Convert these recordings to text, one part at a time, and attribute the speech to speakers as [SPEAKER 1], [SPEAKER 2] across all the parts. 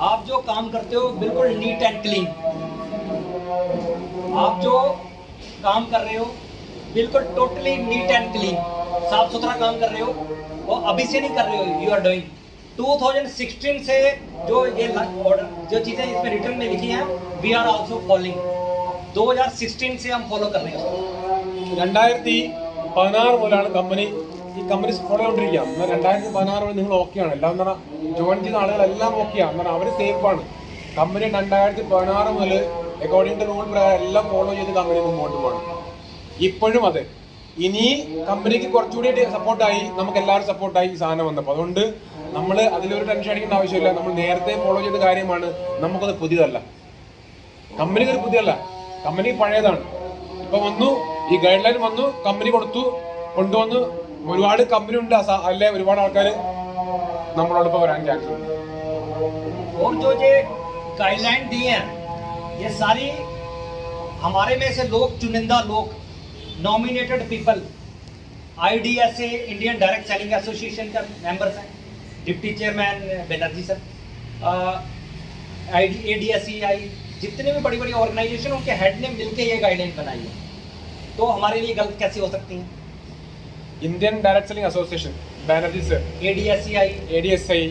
[SPEAKER 1] आप जो काम करते हो बिल्कुल नीट एंड क्लीन, आप जो काम कर रहे हो बिल्कुल टोटली नीट एंड क्लीन, साफ सुथरा काम कर रहे हो, वो अभी से नहीं कर रहे हो, यू आर डूइंग 2016 से जो ये ऑर्डर जो चीज़ें इसमें रिटर्न में लिखी हैं, वी आर आल्सो फॉलोइंग। 2016 से हम फॉलो कर रहे हैं।
[SPEAKER 2] 2016 മുതലാണ് കമ്പനി ഫോളോ ചെയ്തുകൊണ്ടിരിക്കുക. എന്നാൽ 2016 മുതൽ നിങ്ങൾ ഓക്കെയാണ്, എല്ലാം എന്ന് പറഞ്ഞാൽ ജോയിൻ ചെയ്ത ആളുകളെല്ലാം ഓക്കെയാണ്, എന്നാൽ അവർ സേഫാണ്. കമ്പനി 2016 മുതൽ അക്കോർഡിംഗ് ടു റൂൾ പ്രകാരം എല്ലാം ഫോളോ ചെയ്ത് കമ്പനി മുമ്പോട്ട് പോകണം. ഇപ്പോഴും അതെ. ഇനി കമ്പനിക്ക് കുറച്ചുകൂടി സപ്പോർട്ടായി, നമുക്ക് എല്ലാവരും സപ്പോർട്ടായി ഈ സാധനം വന്നപ്പോൾ. അതുകൊണ്ട് നമ്മൾ അതിലൊരു ടെൻഷൻ അടിക്കേണ്ട ആവശ്യമില്ല. നമ്മൾ നേരത്തെ ഫോളോ ചെയ്ത കാര്യമാണ്, നമുക്കത് പുതിയതല്ല. കമ്പനിക്ക് ഒരു പുതിയല്ല, കമ്പനി പഴയതാണ്. ഇപ്പൊ വന്നു, ഈ ഗൈഡ് ലൈൻ വന്നു, കമ്പനി കൊണ്ടുവന്നു. ഒരുപാട് കമ്പനി ഉണ്ട്, അല്ലെ ഒരുപാട് ആൾക്കാർ നമ്മളോടൊപ്പം വരാൻ ചാൻസ് ഉണ്ട്.
[SPEAKER 1] और जो ये गाइडलाइन दी हैं, ये सारी हमारे में से लोग, चुनिंदा लोग, nominated people, IDSA Indian direct selling association का मेंबर्स हैं, deputy chairman Banerjee sir, ADSEI, जितने भी बड़ी बड़ी ऑर्गेनाइजेशन उनके हेड ने मिलकर ये गाइडलाइन बनाई है, तो हमारे लिए गलत कैसे हो सकती हैं?
[SPEAKER 2] Indian direct selling association, Banerjee sir,
[SPEAKER 1] ADSEI,
[SPEAKER 2] ADSI,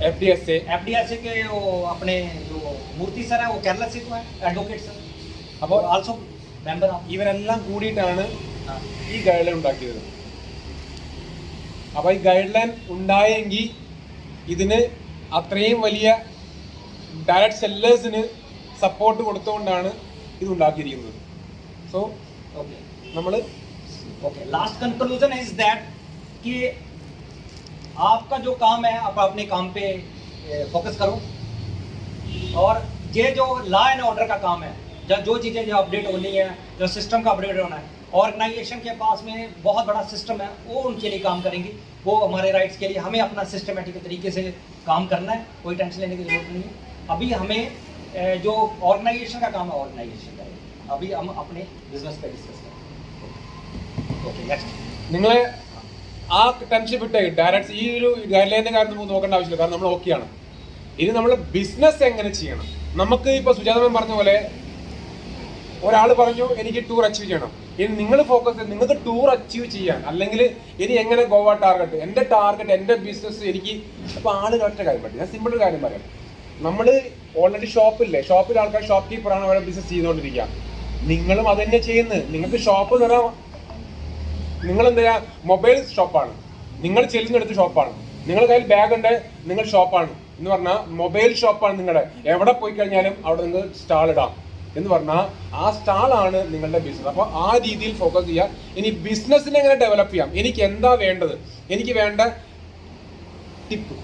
[SPEAKER 1] FDSA के वो अपने जो मूर्ति सर है वो केरला से तो है, एडवोकेट सर, अब आल्सो मेंबर ऑफ,
[SPEAKER 2] ഇവരെല്ലാം കൂടിയിട്ടാണ് ഈ ഗൈഡ് ലൈൻ ഉണ്ടാക്കിയത്. അപ്പോൾ ഈ ഗൈഡ് ലൈൻ ഉണ്ടായെങ്കിൽ ഇതിന് അത്രയും വലിയ ഡയറക്റ്റ് സെല്ലേഴ്സിന് സപ്പോർട്ട് കൊടുത്തുകൊണ്ടാണ് ഇത് ഉണ്ടാക്കിയിരിക്കുന്നത്. സോ നമ്മൾ
[SPEAKER 1] लास्ट कंक्लूजन इज दैट कि आपका जो काम है आप अपने काम पे फोकस करो, और ये जो लॉ एंड ऑर्डर का काम है, जो चीज़ें जो अपडेट होनी है, जो सिस्टम का अपडेट होना है, ऑर्गेनाइजेशन के पास में बहुत बड़ा सिस्टम है, वो उनके लिए काम करेंगे, वो हमारे राइट्स के लिए हमें अपना सिस्टमेटिक तरीके से काम करना है, कोई टेंशन लेने की जरूरत नहीं है. अभी हमें जो ऑर्गेनाइजेशन का काम है ऑर्गेनाइजेशन करेंगे, अभी हम अपने बिजनेस पे डिस्कस करेंगे. Okay next.
[SPEAKER 2] നിങ്ങളെ ആ ടെൻഷൻ വിട്ടേ, ഡയറക്റ്റ് ഈ ഒരു ഗൈഡ് ലൈനിന്റെ കാര്യം നമുക്ക് നോക്കേണ്ട ആവശ്യമില്ല, കാരണം നമ്മൾ ഓക്കെയാണ്. ഇനി നമ്മൾ ബിസിനസ് എങ്ങനെ ചെയ്യണം. നമുക്ക് ഇപ്പോൾ സുജാതമൻ പറഞ്ഞ പോലെ ഒരാൾ പറഞ്ഞു എനിക്ക് ടൂർ അച്ചീവ് ചെയ്യണം. ഇനി നിങ്ങൾ ഫോക്കസ്, നിങ്ങൾക്ക് ടൂർ അച്ചീവ് ചെയ്യാൻ, അല്ലെങ്കിൽ ഇനി എങ്ങനെ ഗോവ ടാർഗറ്റ്, എൻ്റെ ടാർഗറ്റ്, എൻ്റെ ബിസിനസ് എനിക്ക്. അപ്പോൾ ആളുകൾ ഒറ്റ കാര്യം പറ്റും, ഞാൻ സിമ്പിൾ ഒരു കാര്യം പറയാം. നമ്മൾ ഓൾറെഡി ഷോപ്പില്ലേ, ഷോപ്പിൽ ആൾക്കാർ ഷോപ്പ് കീപ്പറാണ് അവിടെ ബിസിനസ് ചെയ്തുകൊണ്ടിരിക്കുക. നിങ്ങളും അത് തന്നെ ചെയ്യുന്നത്. നിങ്ങൾക്ക് ഷോപ്പ് എന്ന് പറഞ്ഞാൽ നിങ്ങൾ എന്താ ചെയ്യുക, മൊബൈൽ ഷോപ്പാണ്, നിങ്ങൾ ചെല്ലുന്നെടുത്ത് ഷോപ്പാണ്, നിങ്ങളുടെ കയ്യിൽ ബാഗ് ഉണ്ട്, നിങ്ങൾ ഷോപ്പാണ് എന്ന് പറഞ്ഞാൽ മൊബൈൽ ഷോപ്പാണ് നിങ്ങളുടെ. എവിടെ പോയി കഴിഞ്ഞാലും അവിടെ നിങ്ങൾ സ്റ്റാൾ ഇടാം എന്ന് പറഞ്ഞാൽ ആ സ്റ്റാളാണ് നിങ്ങളുടെ ബിസിനസ്. അപ്പോൾ ആ രീതിയിൽ ഫോക്കസ് ചെയ്യുക. ഇനി ബിസിനസ്സിനെ എങ്ങനെ ഡെവലപ്പ് ചെയ്യാം, എനിക്ക് എന്താ വേണ്ടത്, എനിക്ക് വേണ്ട ടിപ്പ്,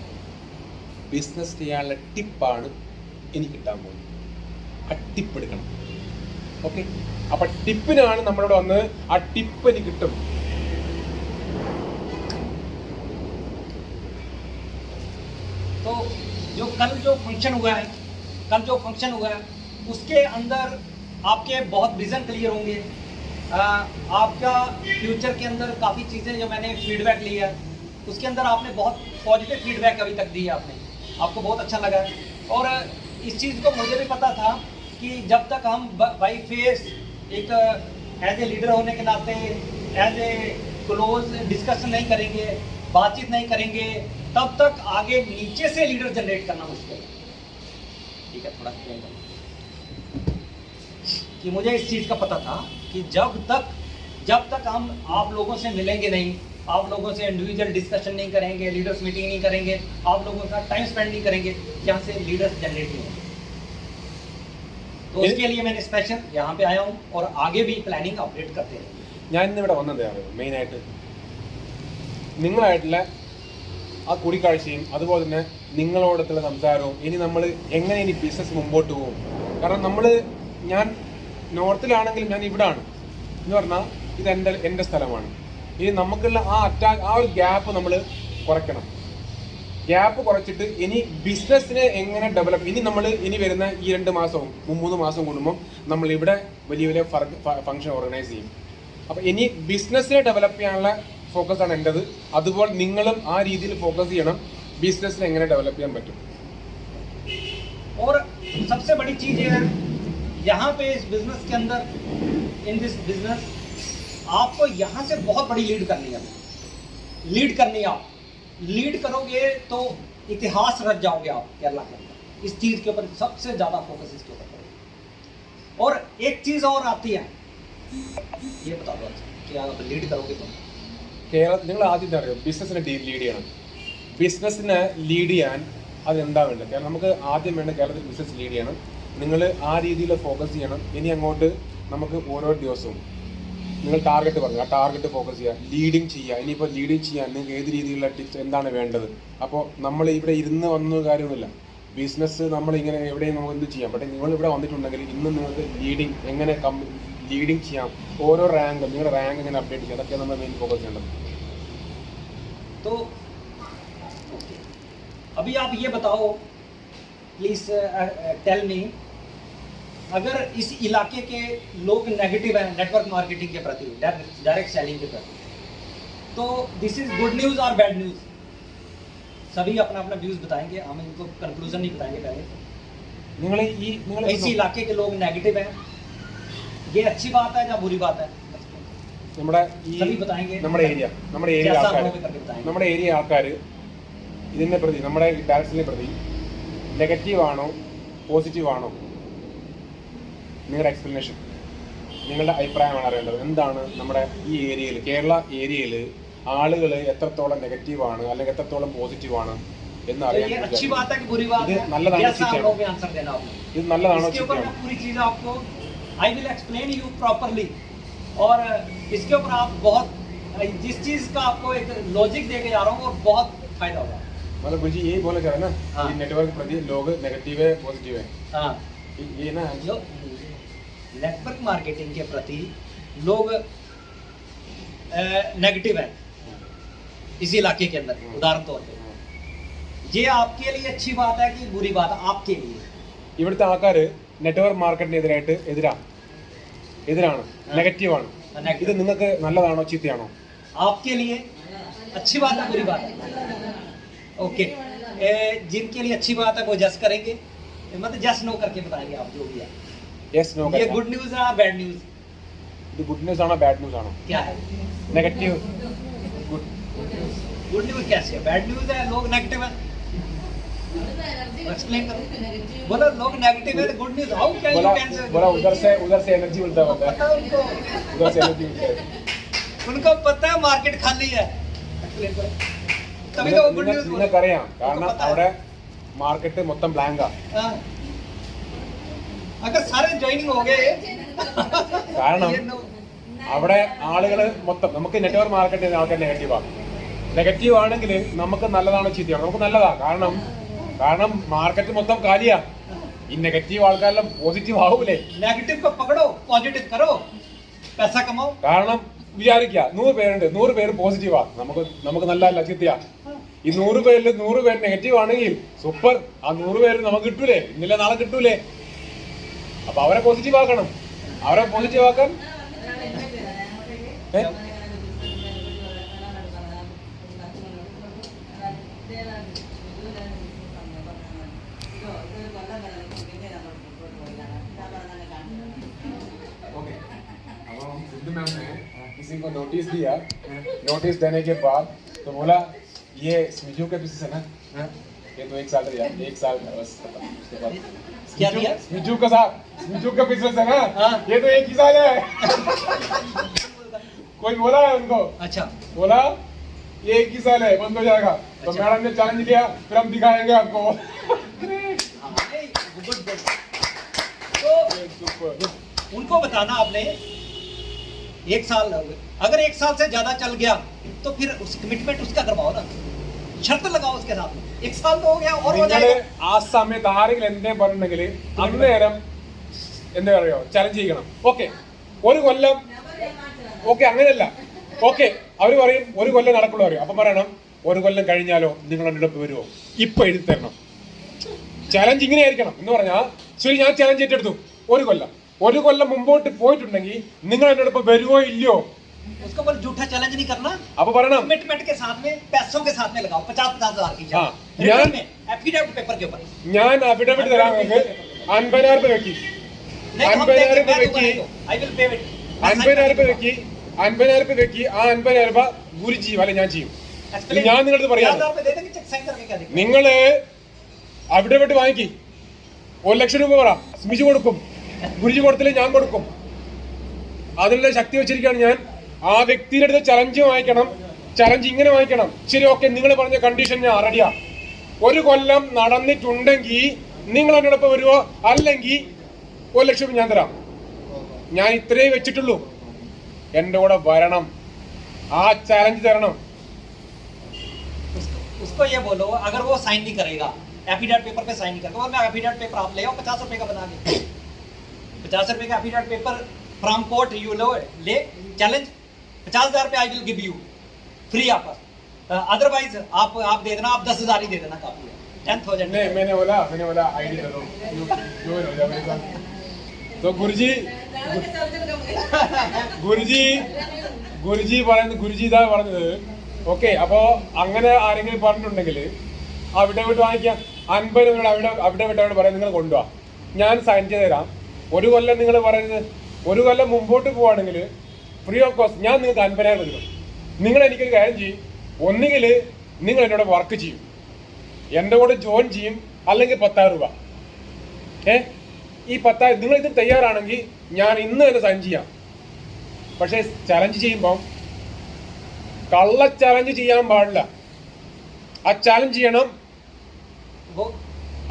[SPEAKER 2] ബിസിനസ് ചെയ്യാനുള്ള ടിപ്പാണ് എനിക്ക് കിട്ടാൻ പോകുന്നത്. ആ ടിപ്പ് എടുക്കണം. ഓക്കെ, അപ്പൊ ടിപ്പിനാണ് നമ്മളിവിടെ വന്ന്, ആ ടിപ്പ് എനിക്ക് കിട്ടും.
[SPEAKER 1] तो जो कल जो फंक्शन हुआ है उसके अंदर आपके बहुत विज़न क्लियर होंगे. आपका फ्यूचर के अंदर काफ़ी चीज़ें जो मैंने फीडबैक लिया है उसके अंदर आपने बहुत पॉजिटिव फीडबैक अभी तक दी है, आपको बहुत अच्छा लगा है. और इस चीज़ को मुझे भी पता था कि जब तक हम बाई फेस एक एज ए लीडर होने के नाते एज ए क्लोज डिस्कशन नहीं करेंगे, बातचीत नहीं करेंगे, तब तक आगे नीचे से लीडर जनरेट करना मुश्किल है. ठीक है, थोड़ा कि मुझे इस चीज़ का पता था कि जब तक हम आप लोगों से मिलेंगे नहीं, आप लोगों से इंडिविजुअल डिस्कशन नहीं करेंगे, लीडर्स मीटिंग नहीं करेंगे, आप लोगों के साथ टाइम स्पेंड नहीं करेंगे, यहाँ से लीडर्स जनरेट नहीं होंगे. तो उसके लिए मैंने स्पेशल यहाँ पे आया हूँ और आगे भी प्लानिंग अपडेट करते हैं.
[SPEAKER 2] ഞാൻ ഇന്നിവിടെ വന്നതാണ് മെയിനായിട്ട് നിങ്ങളായിട്ടുള്ള ആ കൂടിക്കാഴ്ചയും അതുപോലെ തന്നെ നിങ്ങളോടത്തുള്ള സംസാരവും. ഇനി നമ്മൾ എങ്ങനെ ഇനി ബിസിനസ് മുമ്പോട്ട് പോകും. കാരണം ഞാൻ നോർത്തിലാണെങ്കിലും ഞാൻ ഇവിടാണ് എന്ന് പറഞ്ഞാൽ ഇത് എൻ്റെ സ്ഥലമാണ്. ഇനി നമുക്കുള്ള ആ ഒരു ഗ്യാപ്പ് നമ്മൾ കുറയ്ക്കണം. ഗ്യാപ്പ് കുറച്ചിട്ട് ഇനി ബിസിനസ്സിനെ എങ്ങനെ ഡെവലപ്പ്, ഇനി വരുന്ന ഈ 2 മാസവും 3 മാസം കൂടുമ്പോൾ നമ്മൾ ഇവിടെ വലിയ വലിയ ഫംഗ്ഷൻ ഓർഗനൈസ് ചെയ്യും. അപ്പോൾ ഇനി ബിസിനസ്സിനെ ഡെവലപ്പ് ചെയ്യാനുള്ള ഫോക്കസാണ് എൻ്റെത്. അതുപോലെ നിങ്ങളും ആ രീതിയിൽ ഫോക്കസ് ചെയ്യണം, ബിസിനസ്സിനെ എങ്ങനെ ഡെവലപ്പ് ചെയ്യാൻ പറ്റും.
[SPEAKER 1] और सबसे बड़ी चीज़ ये है, यहाँ पे इस बिजनेस के अंदर, इन दिस बिजनेस आपको यहाँ से बहुत बड़ी लीड करनी है. आप लीड करोगे तो इतिहास रच जाओगे आप केरला के अंदर. इस चीज़ के ऊपर सबसे ज़्यादा फोकस इसके ऊपर करोगे. और एक चीज़ और आती है, ये बता दो कि आप लीड करोगे तो
[SPEAKER 2] കേരളത്തിൽ നിങ്ങൾ ആദ്യം അറിയാം ബിസിനസ്സിനെ ലീഡ് ചെയ്യണം. ബിസിനസ്സിനെ ലീഡ് ചെയ്യാൻ അതെന്താ വേണ്ടത്? കാരണം നമുക്ക് ആദ്യം വേണ്ട കേരളത്തിൽ ബിസിനസ് ലീഡ് ചെയ്യണം. നിങ്ങൾ ആ രീതിയിൽ ഫോക്കസ് ചെയ്യണം. ഇനി അങ്ങോട്ട് നമുക്ക് ഓരോ ദിവസവും നിങ്ങൾ ടാർഗറ്റ് പറഞ്ഞു, ആ ടാർഗറ്റ് ഫോക്കസ് ചെയ്യുക, ലീഡിങ് ചെയ്യുക. ഇനിയിപ്പോൾ ലീഡിങ് ചെയ്യാൻ നിങ്ങൾക്ക് ഏത് രീതിയിലുള്ള ടിപ്സ് എന്താണ് വേണ്ടത്? അപ്പോൾ നമ്മൾ ഇവിടെ ഇരുന്ന് വന്ന കാര്യമൊന്നുമില്ല. ബിസിനസ് നമ്മളിങ്ങനെ എവിടെയും നമുക്ക് എന്ത് ചെയ്യാം. പക്ഷേ നിങ്ങൾ ഇവിടെ വന്നിട്ടുണ്ടെങ്കിൽ ഇന്ന് നിങ്ങൾക്ക് ലീഡിങ് എങ്ങനെ ലീഡിങ് ചെയ്യാം, ഓരോ റാങ്ക് നിങ്ങളുടെ റാങ്ക് എങ്ങനെ അപ്ഡേറ്റ് ചെയ്യാം, അതൊക്കെ നമ്മൾ മെയിൻ ഫോക്കസ് ചെയ്യേണ്ടത്.
[SPEAKER 1] तो अभी आप ये बताओ प्लीज टेल मी, अगर इस इलाके के लोग नेगेटिव हैं नेटवर्क मार्केटिंग के प्रति, डायरेक्ट सेलिंग के प्रति, तो दिस इज गुड न्यूज़ और बैड न्यूज़? सभी अपना अपना व्यूज़ बताएंगे, हम इनको कंक्लूजन नहीं बताएंगे. पहले इस इलाके के लोग नेगेटिव हैं, ये अच्छी बात है या बुरी बात है?
[SPEAKER 2] सभी बताएंगे. നമ്മുടെ ഏരിയ ആൾക്കാർ ഇതിനെ പ്രതി, നമ്മുടെ ഡയറക്ടറിനെ പ്രതി നെഗറ്റീവ് ആണോ പോസിറ്റീവ് ആണോ? നിങ്ങളുടെ എക്സ്പ്ലനേഷൻ, നിങ്ങളുടെ അഭിപ്രായമാണ് അറിയേണ്ടത്. എന്താണ് നമ്മുടെ ഈ ഏരിയയിൽ, കേരള ഏരിയയിൽ ആളുകൾ എത്രത്തോളം നെഗറ്റീവ് ആണ് അല്ലെങ്കിൽ എത്രത്തോളം പോസിറ്റീവ് ആണ് എന്ന് അറിയാൻ. ഇത് നല്ലതാണോ ചീത്തയാണോ? ഇത് നല്ലതാണോ ചീത്തയാണോ?
[SPEAKER 1] I will explain you properly. और इसके ऊपर आप बहुत, जिस चीज़ का आपको एक लॉजिक देके जा रहा हूँ और बहुत फायदा होगा.
[SPEAKER 2] मतलब गुरुजी यही बोलना चाह रहे हैं ना, ये नेटवर्क प्रति लोग नेगेटिव है पॉजिटिव है.
[SPEAKER 1] हाँ,
[SPEAKER 2] ये ना
[SPEAKER 1] जो नेटवर्क मार्केटिंग के प्रति लोग नेगेटिव है इस इलाके के अंदर, उदाहरण तौर पे, ये आपके लिए अच्छी बात है कि बुरी बात है? आपके लिए
[SPEAKER 2] ഇവിടുത്തെ ആൾക്കാർ നെറ്റ്വർക്ക് മാർക്കറ്റിനെതിരായിട്ട് എതിരാണ്, നെഗറ്റീവാണ്. ഇത് നിങ്ങൾക്ക് നല്ലതാണോ ചീത്തയാണോ?
[SPEAKER 1] आपके लिए अच्छी बात है बुरी बात है? ओके, जिनके लिए अच्छी बात है वो जस करेंगे, मतलब जस नो करके बताएंगे आप जो भी है.
[SPEAKER 2] Yes no.
[SPEAKER 1] ये गुड न्यूज़ है बैड न्यूज़?
[SPEAKER 2] ഇത് ഗുഡ് ന്യൂസ് ആണോ ബാഡ് ന്യൂസ് ആണോ?
[SPEAKER 1] क्या है
[SPEAKER 2] നെഗറ്റീവ്
[SPEAKER 1] गुड न्यूज़? कैसे है बैड न्यूज़ है? लोग नेगेटिव है, एक्सप्लेन करो. बोलो लोग नेगेटिव है तो good news how can you can say?
[SPEAKER 2] बोला उधर से एनर्जी मिलता होता है, उधर से एनर्जी मिलता है.
[SPEAKER 1] उनको पता है मार्केट खाली है, एक्सप्लेन करो. तभी तो गुड न्यूज़
[SPEAKER 2] നിങ്ങൾക്കറിയാം, കാരണം അവിടെ മാർക്കറ്റ് മൊത്തം ബ്ലാങ്കാ.
[SPEAKER 1] अगर सारे ज्वाइनिंग हो गए
[SPEAKER 2] കാരണം അവിടെ ആളുകൾ മൊത്തം, നമുക്ക് നെറ്റ്വർക്ക് മാർക്കറ്റിൽ ആൾക്കാർ നെഗറ്റീവ് ആണെങ്കിൽ നമുക്ക് നല്ലതാണോ ചീത്തയാണോ? നമുക്ക് നല്ലതാ. കാരണം മാർക്കറ്റ് മൊത്തം കാലിയാ. ഈ നെഗറ്റീവ് ആൾക്കാരെല്ലാം പോസിറ്റീവ് ആവൂലേ?
[SPEAKER 1] नेगेटिव को पकड़ो, पॉजिटिव करो, पैसा कमाओ.
[SPEAKER 2] കാരണം വിചാരിക്കുക 100 പേരുണ്ട്, 100 പേര് പോസിറ്റീവാ, നമുക്ക് നല്ലതല്ല ചീത്തയാ. ഈ 100 പേരിൽ 100 പേര് നെഗറ്റീവ് ആണെങ്കിൽ സൂപ്പർ, ആ 100 പേര് നമുക്ക് കിട്ടൂലേ, ഇന്നലെ നാളെ കിട്ടൂലേ? അപ്പൊ അവരെ പോസിറ്റീവ് ആക്കണം. അവരെ പോസിറ്റീവ് ആക്കാൻ किसी को नोटिस दिया, नोटिस देने के बाद तो बोला ये स्मिजू का बिजनेस है ना, ये तो 1 साल रहा, 1 साल बस उसके बाद
[SPEAKER 1] क्या दिया?
[SPEAKER 2] स्मिजू का बिजनेस है ना, ये तो 1 ही साल है. कोई बोला है उनको, अच्छा बोला ये 1 ही साल है, बंद हो जाएगा. तो मैडम ने चैलेंज लिया, फिर हम दिखाएंगे आपको.
[SPEAKER 1] तो उनको बताना आपने 1 साल, अगर 1 साल से ज्यादा चल गया तो फिर उस कमिटमेंट उसका करवाओ ना, शर्त लगाओ उसके साथ में. 1 साल तो हो गया और हो जाएगा.
[SPEAKER 2] ആ സമയത്ത് ആരെങ്കിലും എന്നെ പറഞ്ഞെങ്കിൽ അന്നേരം എന്താ പറയുക, ചലഞ്ച് ചെയ്യണം. ഓക്കെ 1 കൊല്ലം, ഓക്കെ അങ്ങനെയല്ല, ഓക്കെ അവർ പറയും 1 കൊല്ലം നടക്കുള്ളൂ പറയും. അപ്പം പറയണം ഒരു കൊല്ലം കഴിഞ്ഞാലോ നിങ്ങൾ എൻ്റെ ഒപ്പം വരുമോ? ഇപ്പൊ എഴുതി തരണം. ചലഞ്ച് ഇങ്ങനെ ആയിരിക്കണം എന്ന് പറഞ്ഞാൽ, ശരി ഞാൻ ചലഞ്ച് ഏറ്റെടുത്തു, ഒരു കൊല്ലം മുമ്പോട്ട് പോയിട്ടുണ്ടെങ്കിൽ നിങ്ങൾ എൻ്റെ ഒപ്പം വരുമോ ഇല്ലയോ?
[SPEAKER 1] उसको बोल झूठा चैलेंज नहीं करना,
[SPEAKER 2] അപ്പൊ പറയണം
[SPEAKER 1] कमिटमेंट के साथ में, पैसों के साथ में लगाओ, 50,000 की
[SPEAKER 2] हाँ,
[SPEAKER 1] रिटर्न में एफिडेविट पेपर के ऊपर
[SPEAKER 2] ഞാൻ അഫിഡവിറ്റ് തരാം നിങ്ങൾക്ക്. 50,000 രൂപ വെക്കി,
[SPEAKER 1] नहीं हम
[SPEAKER 2] 50,000
[SPEAKER 1] देंगे,
[SPEAKER 2] രൂപ
[SPEAKER 1] मैं दूंगा,
[SPEAKER 2] വെക്കി,
[SPEAKER 1] नहीं दो, I will pay it.
[SPEAKER 2] 50,000 രൂപ വെക്കി, 50,000 രൂപ വെക്കി. ആ 50,000 രൂപ ഗുരുജി അല്ല ഞാൻ ചെയ്യും.
[SPEAKER 1] Explain.
[SPEAKER 2] ഞാൻ നിങ്ങളടുത്ത് പറയാം,
[SPEAKER 1] 50,000 रुपए दे देंगे, चेक साइन करके क्या देंगे?
[SPEAKER 2] നിങ്ങള് അഫിഡവിറ്റ് വാങ്ങിക്കി, 1 ലക്ഷം രൂപ പറ, സ്മിജ് കൊടുക്കും, ഗുരുജി കൊടുത്തില്ല ഞാൻ കൊടുക്കും. അതിനുള്ള ശക്തി വെച്ചിരിക്കുകയാണ് ഞാൻ. ആ വ്യക്തിയുടെ അടുത്ത് ചലഞ്ച് വാങ്ങിക്കണം, ചലഞ്ച് ഇങ്ങനെ വാങ്ങിക്കണം. ശരി ഓക്കെ, നിങ്ങൾ പറഞ്ഞ കണ്ടീഷൻ ഞാൻ റെഡിയാ. ഒരു കൊല്ലം നടന്നിട്ടുണ്ടെങ്കിൽ നിങ്ങൾ എന്നോടൊപ്പം വരുമോ? അല്ലെങ്കിൽ 1 ലക്ഷം ഞാൻ തരാം. ഞാൻ ഇത്രേ വെച്ചിട്ടുള്ളൂ, എന്റെ കൂടെ വരണം, ആ ചലഞ്ച് തരണം.
[SPEAKER 1] उसको ये बोलो, अगर वो साइन नहीं करेगा, एफिडेविट पेपर पे साइन नहीं करेगा, और मैं एफिडेविट पेपर आप ले आओ 50 रुपए का बना के, 50 रुपए का affidavit paper from court you लो, ले चैलेंज 50,000 रुपए I will give you free आपस, अदरवाइज आप दे देना, आप 10,000 ही दे देना, काफी है, 10,000
[SPEAKER 2] मैंने बोला आईडी दे दो, join हो जाओ मेरे साथ. तो गुरुजी പറയുന്നത്, ഗുരുജി ഇതാ പറഞ്ഞത്. ഓക്കെ, അപ്പോ അങ്ങനെ ആരെങ്കിലും പറഞ്ഞിട്ടുണ്ടെങ്കിൽ അഫിഡവിറ്റ് വാങ്ങിക്കാം. 50 രൂപ അഫിഡവിറ്റ് പറയാം, നിങ്ങൾ കൊണ്ടുപോവാ, ഞാൻ സൈൻ ചെയ്ത് തരാം. ഒരു കൊല്ലം നിങ്ങൾ പറയുന്നത്, ഒരു കൊല്ലം മുമ്പോട്ട് പോവാണെങ്കിൽ ഫ്രീ ഓഫ് കോസ്റ്റ് ഞാൻ നിങ്ങൾക്ക് 50,000 തരും. നിങ്ങൾ എനിക്കൊരു കാര്യം ചെയ്യും, ഒന്നുകിൽ നിങ്ങൾ എന്നോട് വർക്ക് ചെയ്യും, എൻ്റെ കൂടെ ജോയിൻ ചെയ്യും, അല്ലെങ്കിൽ 10,000 രൂപ. ഈ 10,000 നിങ്ങൾ ഇത് തയ്യാറാണെങ്കിൽ ഞാൻ ഇന്ന് തന്നെ സൈൻ ചെയ്യാം. പക്ഷേ ചലഞ്ച് ചെയ്യുമ്പം കള്ള ചലഞ്ച് ചെയ്യാൻ പാടില്ല. ആ ചലഞ്ച് ചെയ്യണം,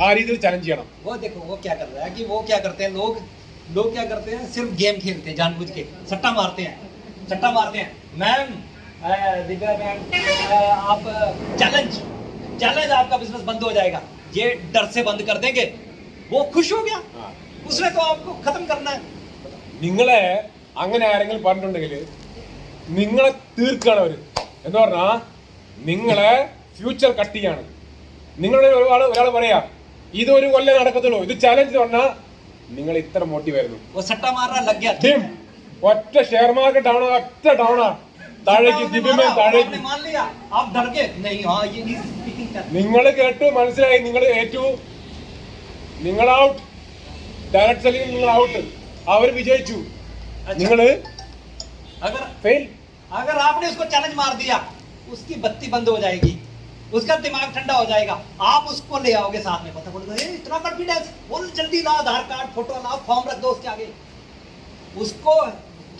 [SPEAKER 2] ആ രീതിയിൽ ചലഞ്ച് ചെയ്യണം.
[SPEAKER 1] वो देखो वो क्या कर रहा है कि वो क्या करते हैं, लोग क्या करते हैं, सिर्फ गेम खेलते हैं जानबूझ के, सट्टा मारते हैं मैम, दिव्या मैम, आप चैलेंज आपका बिजनेस बंद हो जाएगा, ये डर से बंद कर देंगे, वो खुश हो गया, उसने तो आपको खत्म करना है.
[SPEAKER 2] നിങ്ങളെ അങ്ങനെ ആരെങ്കിലും പറഞ്ഞിട്ടുണ്ടെങ്കിൽ നിങ്ങളെ തീർക്കാണ് അവര്. എന്ന് പറഞ്ഞാ നിങ്ങളെ ഫ്യൂച്ചർ കട്ട് ചെയ്യാണ്. നിങ്ങളുടെ ഒരാൾ പറയാ ഇതൊരു കൊല്ലം നടക്കത്തുള്ളൂ, ഇത് ചാലഞ്ച് പറഞ്ഞാൽ നിങ്ങൾ ഇത്ര മോട്ടീവ് ആയിരുന്നു.
[SPEAKER 1] वो सट्टा मारना लग गया,
[SPEAKER 2] ഒറ്റ ഷെയർ മാർക്കറ്റ് ഡൗൺ, ഒറ്റ ഡൗണാ, താഴേക്ക് ദിവ്യമേ താഴേക്ക്.
[SPEAKER 1] मान लिया आप डर गए, नहीं हाँ ये नहीं स्पीकिंग कर,
[SPEAKER 2] നിങ്ങൾ കേട്ടു, മനസ്സിലായി, നിങ്ങൾ ഏറ്റു, നിങ്ങൾ ഔട്ട്, ഡയറക്ട് സെല്ലിംഗ് നിങ്ങൾ ഔട്ട്, അവർ വിജയിച്ചു, നിങ്ങൾ फेल.
[SPEAKER 1] अगर आपने उसको चैलेंज मार दिया, उसकी बत्ती बंद हो जाएगी, उसका दिमाग ठंडा हो जाएगा, आप उसको ले आओगे साथ में, पता बोलेगा इतना कॉन्फिडेंस, बोल जल्दी ला, आधार कार्ड फोटो ला, फॉर्म रख दो उसके आगे. उसको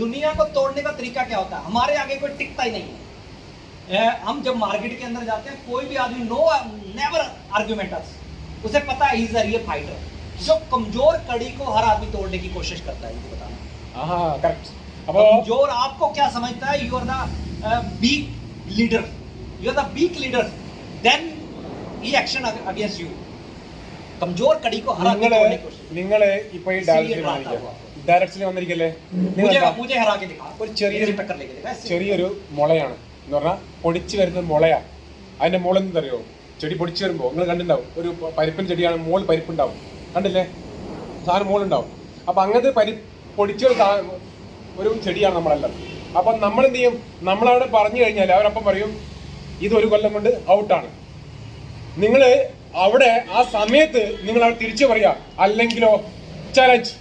[SPEAKER 1] दुनिया को तोड़ने का तरीका क्या होता है, हमारे आगे कोई टिकता ही नहीं है. हम जब मार्केट के अंदर जाते हैं, कोई भी आदमी नेवर आर्ग्यूमेंटर्स, उसे पता है he is a real fighter. जो कमजोर कड़ी को हर आदमी तोड़ने की कोशिश करता है, इनको बताना.
[SPEAKER 2] हाँ करेक्ट. अब
[SPEAKER 1] कमजोर आपको क्या समझता है, you are the weak leader, you are the weak leader, then he action against you. कमजोर कड़ी को हर आदमी तोड़ने की कोशिश.
[SPEAKER 2] നിങ്ങള് ഇപ്പൊ ഈ ഡയറക്ഷൻ വന്നിരിക്കല്ലേ,
[SPEAKER 1] मुझे हरा के दिखा,
[SPEAKER 2] ഒരു ചെറിയൊരു
[SPEAKER 1] टक्कर लेके दिखा.
[SPEAKER 2] ചെറിയൊരു മുളയാണ് എന്ന് പറഞ്ഞാൽ പൊടിച്ചു വരുന്ന മുളയാ. അതിന്റെ മുള എന്തറിയോ, ചെടി പൊടിച്ചു വരുമ്പോ നിങ്ങൾ കണ്ടിട്ടുണ്ടാവും, ഒരു പരിപ്പൻ ചെടിയാണ്, മോൾ പരിപ്പുണ്ടാവും, കണ്ടില്ലേ, സാധനം മോളുണ്ടാവും. അപ്പൊ അങ്ങനത്തെ പൊടിച്ചൊരു ഒരു ചെടിയാണ് നമ്മളെല്ലാം. അപ്പൊ നമ്മൾ എന്ത് ചെയ്യും, നമ്മളവിടെ പറഞ്ഞു കഴിഞ്ഞാൽ അവരപ്പം പറയും ഇതൊരു കൊല്ലം കൊണ്ട് ഔട്ടാണ്. നിങ്ങൾ അവിടെ ആ സമയത്ത് നിങ്ങൾ അവിടെ തിരിച്ചു പറയാ, അല്ലെങ്കിലോ ചലഞ്ച്,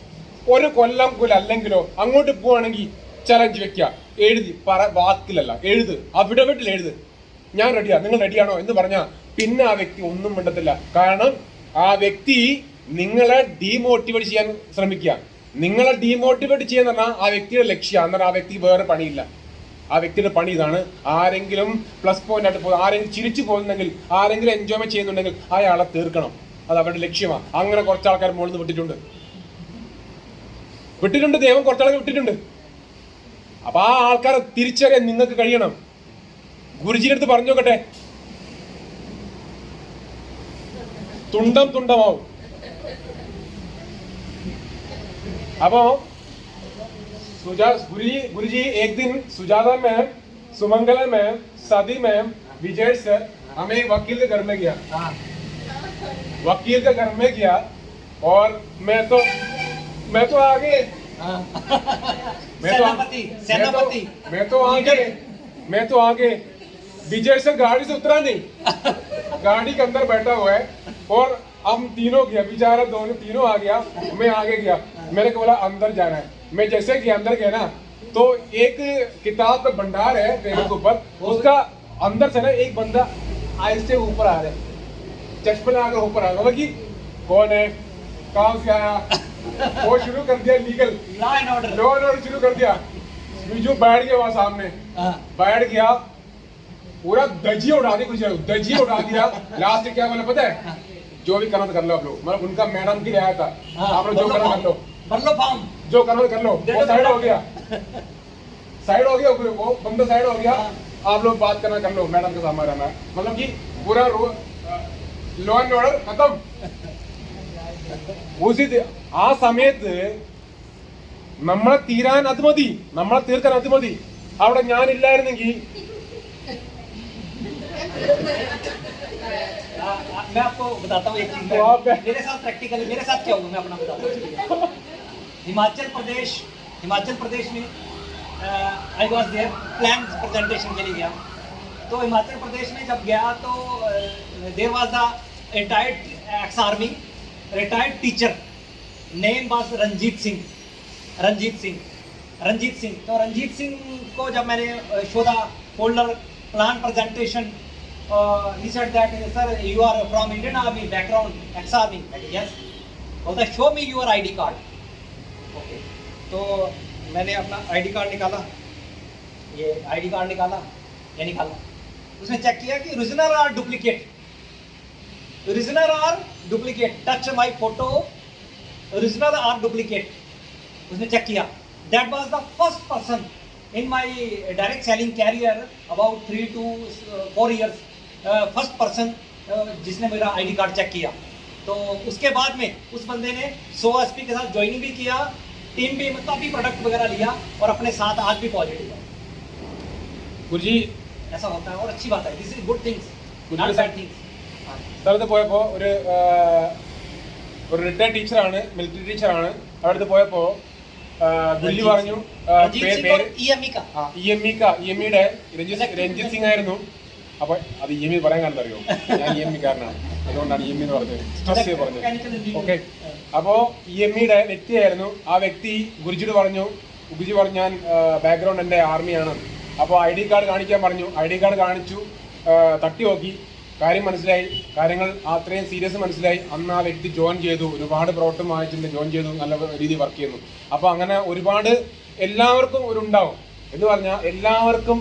[SPEAKER 2] ഒരു കൊല്ലം അല്ലെങ്കിലോ അങ്ങോട്ട് പോവാണെങ്കിൽ ചലഞ്ച് വെക്കുക, എഴുതി വാക്കിലല്ല, എഴുത്, അഫിഡവിറ്റിൽ എഴുത്, ഞാൻ റെഡിയാ, നിങ്ങൾ റെഡിയാണോ എന്ന് പറഞ്ഞാൽ പിന്നെ ആ വ്യക്തി ഒന്നും മിണ്ടത്തില്ല. കാരണം ആ വ്യക്തി നിങ്ങളെ ഡീമോട്ടിവേറ്റ് ചെയ്യാൻ ശ്രമിക്കുക. നിങ്ങളെ ഡീമോട്ടിവേറ്റ് ചെയ്യാൻ പറഞ്ഞാൽ ആ വ്യക്തിയുടെ ലക്ഷ്യം, എന്നാൽ ആ വ്യക്തി വേറെ പണിയില്ല. ആ വ്യക്തിയുടെ പണി ഇതാണ്, ആരെങ്കിലും പ്ലസ് പോയിന്റ് ആയിട്ട് പോകും, ആരെങ്കിലും ചിരിച്ചു പോകുന്നെങ്കിൽ, ആരെങ്കിലും എൻജോയ്മെന്റ് ചെയ്യുന്നുണ്ടെങ്കിൽ അയാളെ തീർക്കണം, അത് അവരുടെ ലക്ഷ്യമാണ്. അങ്ങനെ കുറച്ച് ആൾക്കാർ മുകളിൽ നിന്ന് വിട്ടിട്ടുണ്ട്, ദൈവം കുറച്ചാളെ വിട്ടിട്ടുണ്ട്. അപ്പൊ ആ ആൾക്കാരെ തിരിച്ചറിയാൻ നിങ്ങൾക്ക് കഴിയണം. ഗുരുജിയുടെ അടുത്ത് പറഞ്ഞു നോക്കട്ടെ, തുണ്ടമാവും. अबो गुरुजी एक दिन सुजाता मैम, सुमंगला मैम, सदी मैम विजय सर हमें वकील के घर में गया,
[SPEAKER 1] हाँ
[SPEAKER 2] वकील के घर में गया और मैं तो आगे
[SPEAKER 1] हाँ
[SPEAKER 2] सेनापति
[SPEAKER 1] सेनापति
[SPEAKER 2] मैं तो आगे विजय सर गाड़ी से उतरा नहीं, गाड़ी के अंदर बैठा हुआ है और हम तीनों गया, बेचारा दोनों तीनों आ गया, मैं आगे गया, मेरे को बोला अंदर जाना है। मैं जैसे कि अंदर गया ना तो एक किताब का भंडार है टेबल के ऊपर, उसका अंदर से ना एक बंदा आहिस्ते ऊपर आ रहा है, चश्मे लगाकर ऊपर आ रहा है कि कौन है, कहाँ से आया, वो शुरू कर दिया लीगल
[SPEAKER 1] लॉ एंड ऑर्डर
[SPEAKER 2] शुरू कर दिया। बिजू बैठ गया वहां सामने, बैठ गया, पूरा दजिया उठा दी, कुछ दजिया उठा दिया। लास्ट क्या बोला पता है, जो भी करना कर लो आप लोग, मतलब उनका मैडम की आया था, आप लोग जो करना कर लो,
[SPEAKER 1] भर लो फॉर्म,
[SPEAKER 2] जो करना कर लो। वो साइड हो गया, वो बंदा साइड हो गया, आप लोग बात करना कर लो, मैडम के सामने रहना, मतलब कि पूरा लॉ एंड ऑर्डर खत्म। ആ സമയത്ത് നമ്മളെ തീരാൻ അത് മതി, നമ്മളെ തീർക്കാൻ അത് മതി. അവിടെ ഞാനില്ലായിരുന്നെങ്കിൽ
[SPEAKER 1] मैं आपको बताता हूँ एक चीज, मेरे साथ प्रैक्टिकली मेरे साथ क्या हुआ मैं अपना बताता हूँ। हिमाचल प्रदेश में I was there, plan presentation के लिए गया। तो हिमाचल प्रदेश में जब गया तो there was the retired ex army retired teacher, name was Ranjit Singh. तो रंजीत सिंह को जब मैंने show the folder plan presentation, he said that sir you are from Indian Army background, ex army, yes, बोलता show me your ID card. Okay, तो मैंने अपना ID card निकाला, ये ID कार्ड निकाला, उसने चेक किया कि ओरिजिनल और duplicate, touch my photo, original और डुप्लीकेट, उसने चेक किया। That was the first person in my direct selling career about 3 to 4 years, first person जिसने मेरा आईडी कार्ड चेक किया। तो उसके बाद में उस बंदे ने 100 एसपी के साथ ज्वाइनिंग भी किया, टीम भी काफ़ी प्रोडक्ट वगैरह लिया और अपने साथ आज भी पॉजिटिव है।
[SPEAKER 2] गुरुजी
[SPEAKER 1] ऐसा होता है और अच्छी बात है, this is good things, not bad things.
[SPEAKER 2] സ്ഥലത്ത് പോയപ്പോൾ ഒരു റിട്ടയർഡ് ടീച്ചറാണ്, മിലിറ്ററി ടീച്ചറാണ്. അവിടെ അടുത്ത് പോയപ്പോൾ പുള്ളി പറഞ്ഞു ഇഎംഇയുടെ രഞ്ജിത് സിംഗ് ആയിരുന്നു. അപ്പൊ അത് ഇഎംഇ പറയാൻ കാരണം അറിയോ, ഞാൻ ഇഎംഇ കാരനാണ്, അതുകൊണ്ടാണ് ഇഎംഇ എന്ന് പറഞ്ഞത്, സ്ട്രെസ് ചെയ്ത് പറഞ്ഞത്. ഓക്കെ, അപ്പോ ഇഎംഇയുടെ വ്യക്തിയായിരുന്നു. ആ വ്യക്തി ഗുരുജിയോട് പറഞ്ഞു, ഗുരുജി പറഞ്ഞു ഞാൻ ബാക്ക്ഗ്രൗണ്ട് എൻ്റെ ആർമിയാണ്. അപ്പോൾ ID കാർഡ് കാണിക്കാൻ പറഞ്ഞു. ID കാർഡ് കാണിച്ചു, തട്ടി നോക്കി, കാര്യം മനസ്സിലായി, കാര്യങ്ങൾ അത്രയും സീരിയസ് മനസ്സിലായി. അന്ന് ആ വ്യക്തി ജോയിൻ ചെയ്തു, ഒരുപാട് പ്രൊഡക്റ്റും വാങ്ങിച്ചിട്ടുണ്ട്, ജോയിൻ ചെയ്തു, നല്ല രീതിയിൽ വർക്ക് ചെയ്യുന്നു. അപ്പോൾ അങ്ങനെ ഒരുപാട് എല്ലാവർക്കും ഒരു ഉണ്ടാവും എന്ന് പറഞ്ഞാൽ എല്ലാവർക്കും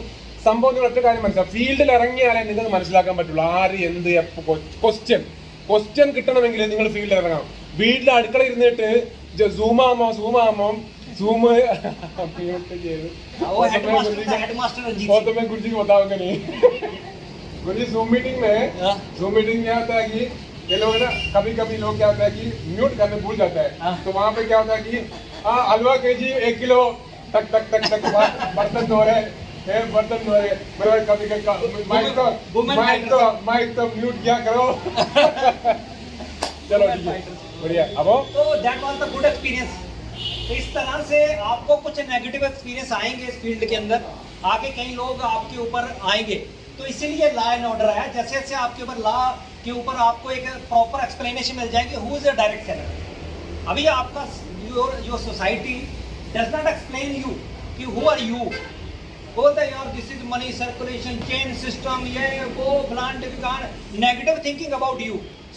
[SPEAKER 2] സംഭവം നിങ്ങൾ ഒറ്റ കാര്യം മനസ്സിലാവും, ഫീൽഡിൽ ഇറങ്ങിയാലേ നിങ്ങൾക്ക് മനസ്സിലാക്കാൻ പറ്റുള്ളൂ ആര് എന്ത് എപ്പോൾ. ക്വസ്റ്റ്യൻ കിട്ടണമെങ്കിൽ നിങ്ങൾ ഫീൽഡിൽ ഇറങ്ങണം. വീട്ടിൽ അടുക്കള ഇരുന്നിട്ട് സൂമാമോ जूम गुरुजी को बताओगे नहीं गुरुजी जूम मीटिंग में क्या होता है कि ये लोग ना कभी कभी लोग क्या होता है कि म्यूट करने भूल जाता है, तो वहाँ पे क्या होता है कि हलवा केजी 1 किलो तक बर्तन धो रहे कभी माइक तो म्यूट क्या करो चलो ठीक है बढ़िया। अब
[SPEAKER 1] तो that was the good experience. तो इस तरह से आपको कुछ नेगेटिव एक्सपीरियंस आएंगे इस फील्ड के अंदर, आगे कई लोग आपके ऊपर आएंगे। तो इसीलिए लॉ एंड ऑर्डर आया, जैसे जैसे आपके ऊपर लॉ के ऊपर आपको एक प्रॉपर एक्सप्लेनेशन मिल जाएगी who is a direct seller. अभी आपका your society does not explain you कि हु आर यू, बोलते यार this is money circulation chain system, ये वो plant negative thinking about you.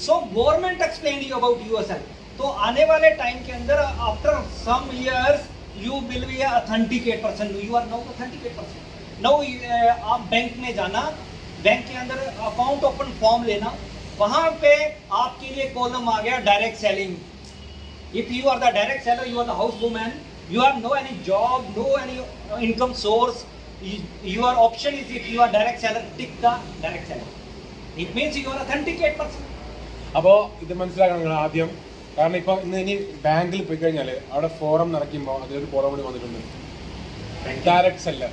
[SPEAKER 1] So government explain you about yourself. तो आने वाले टाइम के अंदर after some years you will be authenticate person, you are now authenticate person. Now आप bank में जाना, बैंक के अंदर अकाउंट ओपन फॉर्म लेना, वहाँ पे आपके लिए कॉलम आ गया direct selling. If you are the direct seller, you are the house woman, you have no any job, no any income source, your option is if you are direct seller, tick the direct seller. It means you are authenticate person.
[SPEAKER 2] അപ്പോൾ ഇത് മനസ്സിലാക്കണം നിങ്ങൾ ആദ്യം, കാരണം ഇപ്പോൾ ഇനി ബാങ്കിൽ പോയി കഴിഞ്ഞാൽ അവിടെ ഫോറം നിറയ്ക്കുമ്പോൾ അതിലൊരു ഫോറം കൂടി വന്നിട്ടുണ്ട്, direct seller.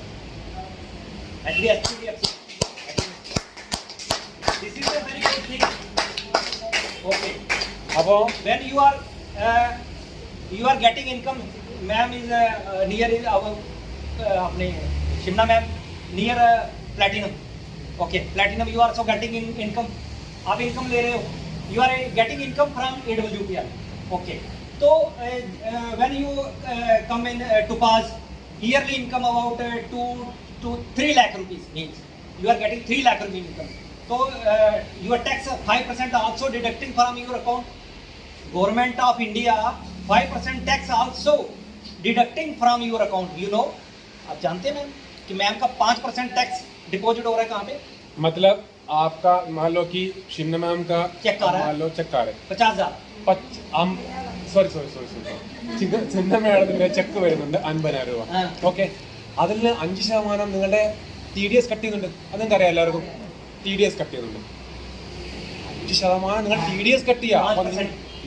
[SPEAKER 1] This is a very good thing. Okay.
[SPEAKER 2] അപ്പോൾ
[SPEAKER 1] When you are getting income, ma'am is near our अपने Shimla ma'am near platinum. Okay, platinum you are also getting income. आप income ले रहे हो. You are getting income from AWPL. Okay. तो when you come in Topaz, yearly income about 2 to 3 lakh rupees means you are getting 3 lakh rupees income. So your tax 5% also deducting from your account. Government of India 5% tax also deducting from your account. You know, आप जानते हैं ma'am कि ma'am का 5% tax deposit हो रहा है कहाँ पे?
[SPEAKER 2] मतलब आपका मान लो कि शिमला मैम का
[SPEAKER 1] चेक आ रहा है,
[SPEAKER 2] मान लो चेक आ रहा है
[SPEAKER 1] 50,000.
[SPEAKER 2] സോറി ചിന്ന മേഡത്തിന്റെ ചെക്ക് വരുന്നുണ്ട് 50,000 രൂപ. ഓക്കെ, അതിൽ 5% നിങ്ങളുടെ TDS കട്ട് ചെയ്യുന്നുണ്ട്. അത് നിങ്ങൾക്ക് അറിയാം എല്ലാവർക്കും. TDS കട്ട് ചെയ്യുന്നുണ്ട് 5% നിങ്ങൾ TDS കട്ട് ചെയ്യുക. അപ്പൊ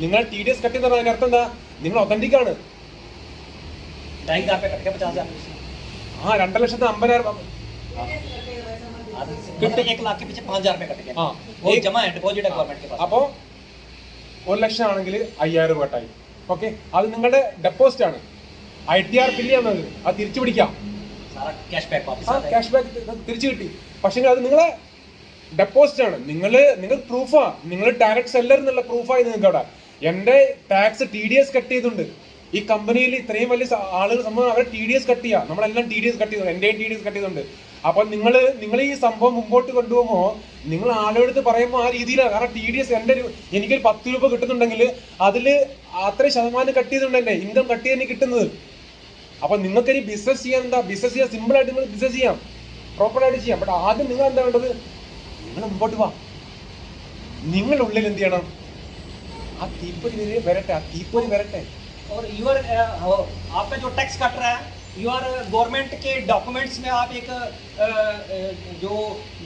[SPEAKER 2] നിങ്ങൾ TDS കട്ട് ചെയ്യുന്ന അതിന്റെ അർത്ഥം എന്താ? നിങ്ങൾ ഒതന്റിക് ആണ്.
[SPEAKER 1] 2,500 पे कट के 50,000.
[SPEAKER 2] ആ 2,50,000
[SPEAKER 1] कितने 1 लाख के पीछे 5,000 पे कट गया.
[SPEAKER 2] हाँ,
[SPEAKER 1] वो जमा है, डिपॉजिट है गवर्नमेंट के पास.
[SPEAKER 2] അപ്പോ 1,00,000 ആണെങ്കിൽ 5,000 രൂപ കട്ടായി. ഓക്കെ, അത് നിങ്ങളുടെ ഡെപ്പോസിറ്റ് ആണ്. ITR ഫില്ല് ചെയ്യാന്നത് അത് തിരിച്ചു പിടിക്കാം.
[SPEAKER 1] सारा कैश बैक वापस
[SPEAKER 2] ആ
[SPEAKER 1] आ जाएगा.
[SPEAKER 2] ക്യാഷ് ബാക്ക് തിരിച്ചു കിട്ടി. പക്ഷേ അത് നിങ്ങളെ ഡെപ്പോസിറ്റ് ആണ്. നിങ്ങൾ പ്രൂഫാ, നിങ്ങൾ ഡയറക്റ്റ് സെല്ലർ എന്നുള്ള പ്രൂഫായി നിങ്ങൾക്ക് അവിടെ. എന്റെ ടാക്സ് TDS കട്ട് ചെയ്തിട്ടുണ്ട്. ഈ കമ്പനിയിൽ ഇത്രയും വലിയ ആളുകൾ സംഭവം അവരെ TDS കട്ട് ചെയ്യാം. നമ്മളെല്ലാം TDS കട്ട് ചെയ്തു, എന്റെയും TDS കട്ട് ചെയ്തിട്ടുണ്ട്. അപ്പൊ നിങ്ങൾ ഈ സംഭവം മുമ്പോട്ട് കൊണ്ടുപോകുമ്പോൾ നിങ്ങൾ ആളുകളടുത്ത് പറയുമ്പോൾ ആ രീതിയിലാണ്. കാരണം TDS എനിക്കൊരു 10 രൂപ കിട്ടുന്നുണ്ടെങ്കിൽ അതിൽ അത്ര ശതമാനം കട്ട് ചെയ്തിട്ടുണ്ടല്ലേ ഇൻകം കട്ട് ചെയ്യാൻ കിട്ടുന്നത്. അപ്പൊ നിങ്ങൾക്ക് ഇനി ബിസിനസ് ചെയ്യാൻ എന്താ? ബിസിനസ് ചെയ്യാൻ സിമ്പിൾ ആയിട്ട് നിങ്ങൾ ബിസിനസ് ചെയ്യാം, പ്രോപ്പറായിട്ട് ചെയ്യാം. ബട്ട് ആദ്യം നിങ്ങൾ എന്താ വേണ്ടത്? നിങ്ങൾ മുമ്പോട്ട് വാ. നിങ്ങളുടെ ഉള്ളിൽ എന്ത് ചെയ്യണം? ആ തീപ്പൊരി വരട്ടെ, ആ തീപ്പൊരി വരട്ടെ.
[SPEAKER 1] और यूर आपका जो टैक्स कट रहा है, यूर गवर्नमेंट के डॉक्यूमेंट्स में आप एक जो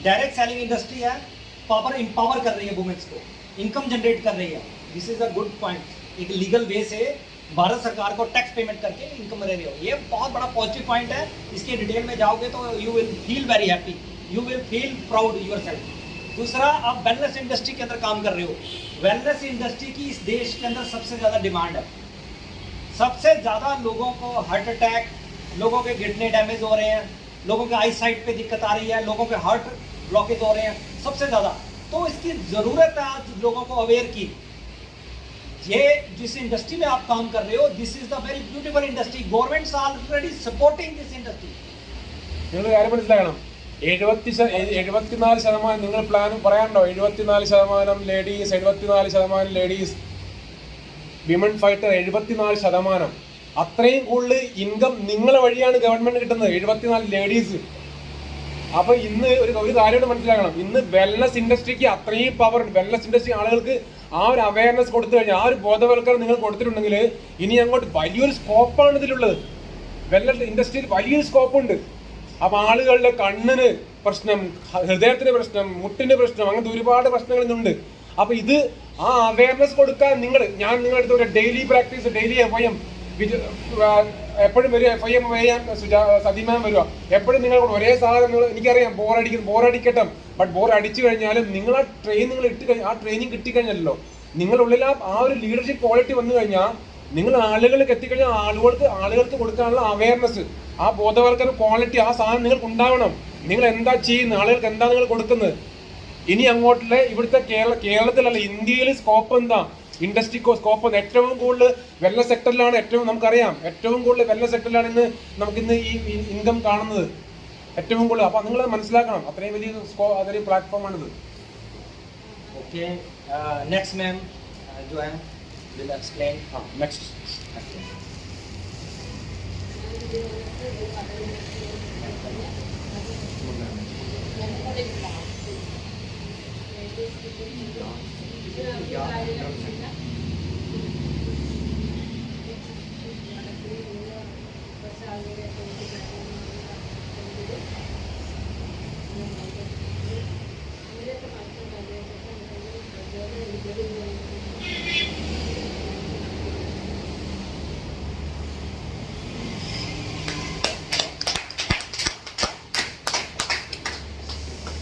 [SPEAKER 1] डायरेक्ट सेलिंग इंडस्ट्री है पावर एम्पावर कर रही है वुमेन्स को, इनकम जनरेट कर रही है. This is a good point. एक लीगल वे से भारत सरकार को टैक्स पेमेंट करके इनकम ले रहे हो, ये बहुत बड़ा पॉजिटिव पॉइंट है. इसके डिटेल में जाओगे तो you will feel very happy, you will feel proud your self. दूसरा, आप वेलनेस इंडस्ट्री के अंदर काम कर रहे हो. वेलनेस इंडस्ट्री की इस देश के अंदर सबसे ज़्यादा डिमांड है. सबसे ज़्यादा लोगों को हार्ट अटैक, लोगों के घुटने डैमेज हो रहे हैं, लोगों के आई साइट पे दिक्कत आ रही है, लोगों के हार्ट ब्लॉकेज हो रहे हैं सबसे ज़्यादा. तो इसकी ज़रूरत है आज लोगों को अवेयर की. ये जिस इंडस्ट्री में आप काम कर रहे हो, this is the very beautiful industry. Government already supporting this industry.
[SPEAKER 2] നിങ്ങൾ കാര്യം മനസ്സിലാക്കണം. 74% നിങ്ങൾ പ്ലാൻ പറയാനുണ്ടോ? 74% ലേഡീസ്, 74% ലേഡീസ് വിമൺ ഫൈറ്റർ, 74%. അത്രയും കൂടുതൽ ഇൻകം നിങ്ങളെ വഴിയാണ് ഗവൺമെന്റ് കിട്ടുന്നത്, 74 ലേഡീസ്. അപ്പൊ ഇന്ന് ഒരു കാര്യം മനസ്സിലാക്കണം. ഇന്ന് വെൽനസ് ഇൻഡസ്ട്രിക്ക് അത്രയും പവർ ഉണ്ട്. വെൽനസ് ഇൻഡസ്ട്രി ആളുകൾക്ക് ആ ഒരു അവയർനെസ് കൊടുത്തു കഴിഞ്ഞാൽ, ആ ഒരു ബോധവൽക്കരണം നിങ്ങൾ കൊടുത്തിട്ടുണ്ടെങ്കിൽ ഇനി അങ്ങോട്ട് വലിയൊരു സ്കോപ്പാണ് ഇതിലുള്ളത്. വെൽനസ് ഇൻഡസ്ട്രിയിൽ വലിയൊരു സ്കോപ്പുണ്ട്. അപ്പൊ ആളുകളുടെ കണ്ണിന് പ്രശ്നം, ഹൃദയത്തിന് പ്രശ്നം, മുട്ടിന് പ്രശ്നം, അങ്ങനത്തെ ഒരുപാട് പ്രശ്നങ്ങൾ ഇന്നുണ്ട്. അപ്പൊ ഇത് ആ അവയർനെസ് കൊടുക്കാൻ ഞാൻ നിങ്ങളുടെ അടുത്ത് ഒരു ഡെയിലി പ്രാക്ടീസ്, ഡെയിലി FIM എപ്പോഴും വരും. FIM ചെയ്യാൻ സതീമാൻ വരിക. എപ്പോഴും നിങ്ങൾ ഒരേ സാധനം എനിക്കറിയാം ബോറടിക്കട്ടെ. ബട്ട് ബോർ അടിച്ചു കഴിഞ്ഞാലും നിങ്ങൾ ആ ട്രെയിനിങ് കിട്ടിക്കഴിഞ്ഞല്ലോ, നിങ്ങളുടെ ഉള്ളിൽ ആ ഒരു ലീഡർഷിപ്പ് ക്വാളിറ്റി വന്നു കഴിഞ്ഞാൽ നിങ്ങൾ ആളുകളിലേക്ക് എത്തിക്കഴിഞ്ഞാൽ ആളുകൾക്ക് കൊടുക്കാനുള്ള അവയർനെസ്, ആ ബോധവൽക്കരണ ക്വാളിറ്റി, ആ സാധനം നിങ്ങൾക്ക് ഉണ്ടാവണം. നിങ്ങൾ എന്താ ചെയ്യുന്നത്, ആളുകൾക്ക് എന്താ നിങ്ങൾ കൊടുക്കുന്നത്. ഇനി അങ്ങോട്ടുള്ള ഇവിടുത്തെ കേരളത്തിലല്ല ഇന്ത്യയിൽ സ്കോപ്പ് എന്താ, ഇൻഡസ്ട്രി സ്കോപ്പ് ഏറ്റവും കൂടുതൽ വെല്ല സെക്ടറിലാണ്. നമുക്കറിയാം ഏറ്റവും കൂടുതൽ വെല്ല സെക്ടറിലാണ് ഇന്ന് നമുക്കിന്ന് ഈ ഇൻകം കാണുന്നത് ഏറ്റവും കൂടുതൽ. അപ്പൊ നിങ്ങൾ മനസ്സിലാക്കണം, അത്രയും വലിയ അതൊരു പ്ലാറ്റ്ഫോമാണിത്.
[SPEAKER 1] ഓക്കെ, നെക്സ്റ്റ് മാം जो है will explain.
[SPEAKER 2] Next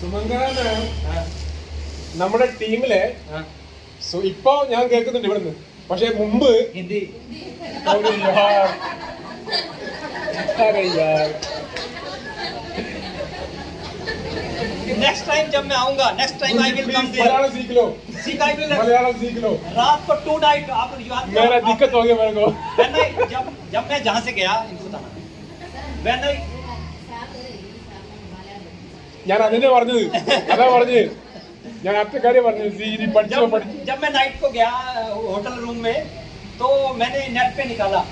[SPEAKER 2] Sumangala ma'am, നമ്മുടെ ടീമിലെ ഇപ്പൊ ഞാൻ കേൾക്കുന്നുണ്ട് ഇവിടുന്ന്, പക്ഷെ മുമ്പ്
[SPEAKER 1] हिंदी नेक्स्ट टाइम जब मैं आऊंगा, next time I will come there.
[SPEAKER 2] Malayalam सीख लो, मलयालम सीख लो।
[SPEAKER 1] रात को 2 नाइट आप
[SPEAKER 2] मेरा दिक्कत हो गया मेरे को।
[SPEAKER 1] जब मैं जहाँ से गया इनको बताना, when I
[SPEAKER 2] ഞാൻ അതിനെ പറഞ്ഞത്, അതാ പറഞ്ഞത്, ഞാൻ आपसे കാര്യം പറഞ്ഞത് सीधी പഠിച്ചോ പഠിച്ചോ।
[SPEAKER 1] जब मैं नाइट को गया होटल रूम में, तो मैंने नेट पे निकाला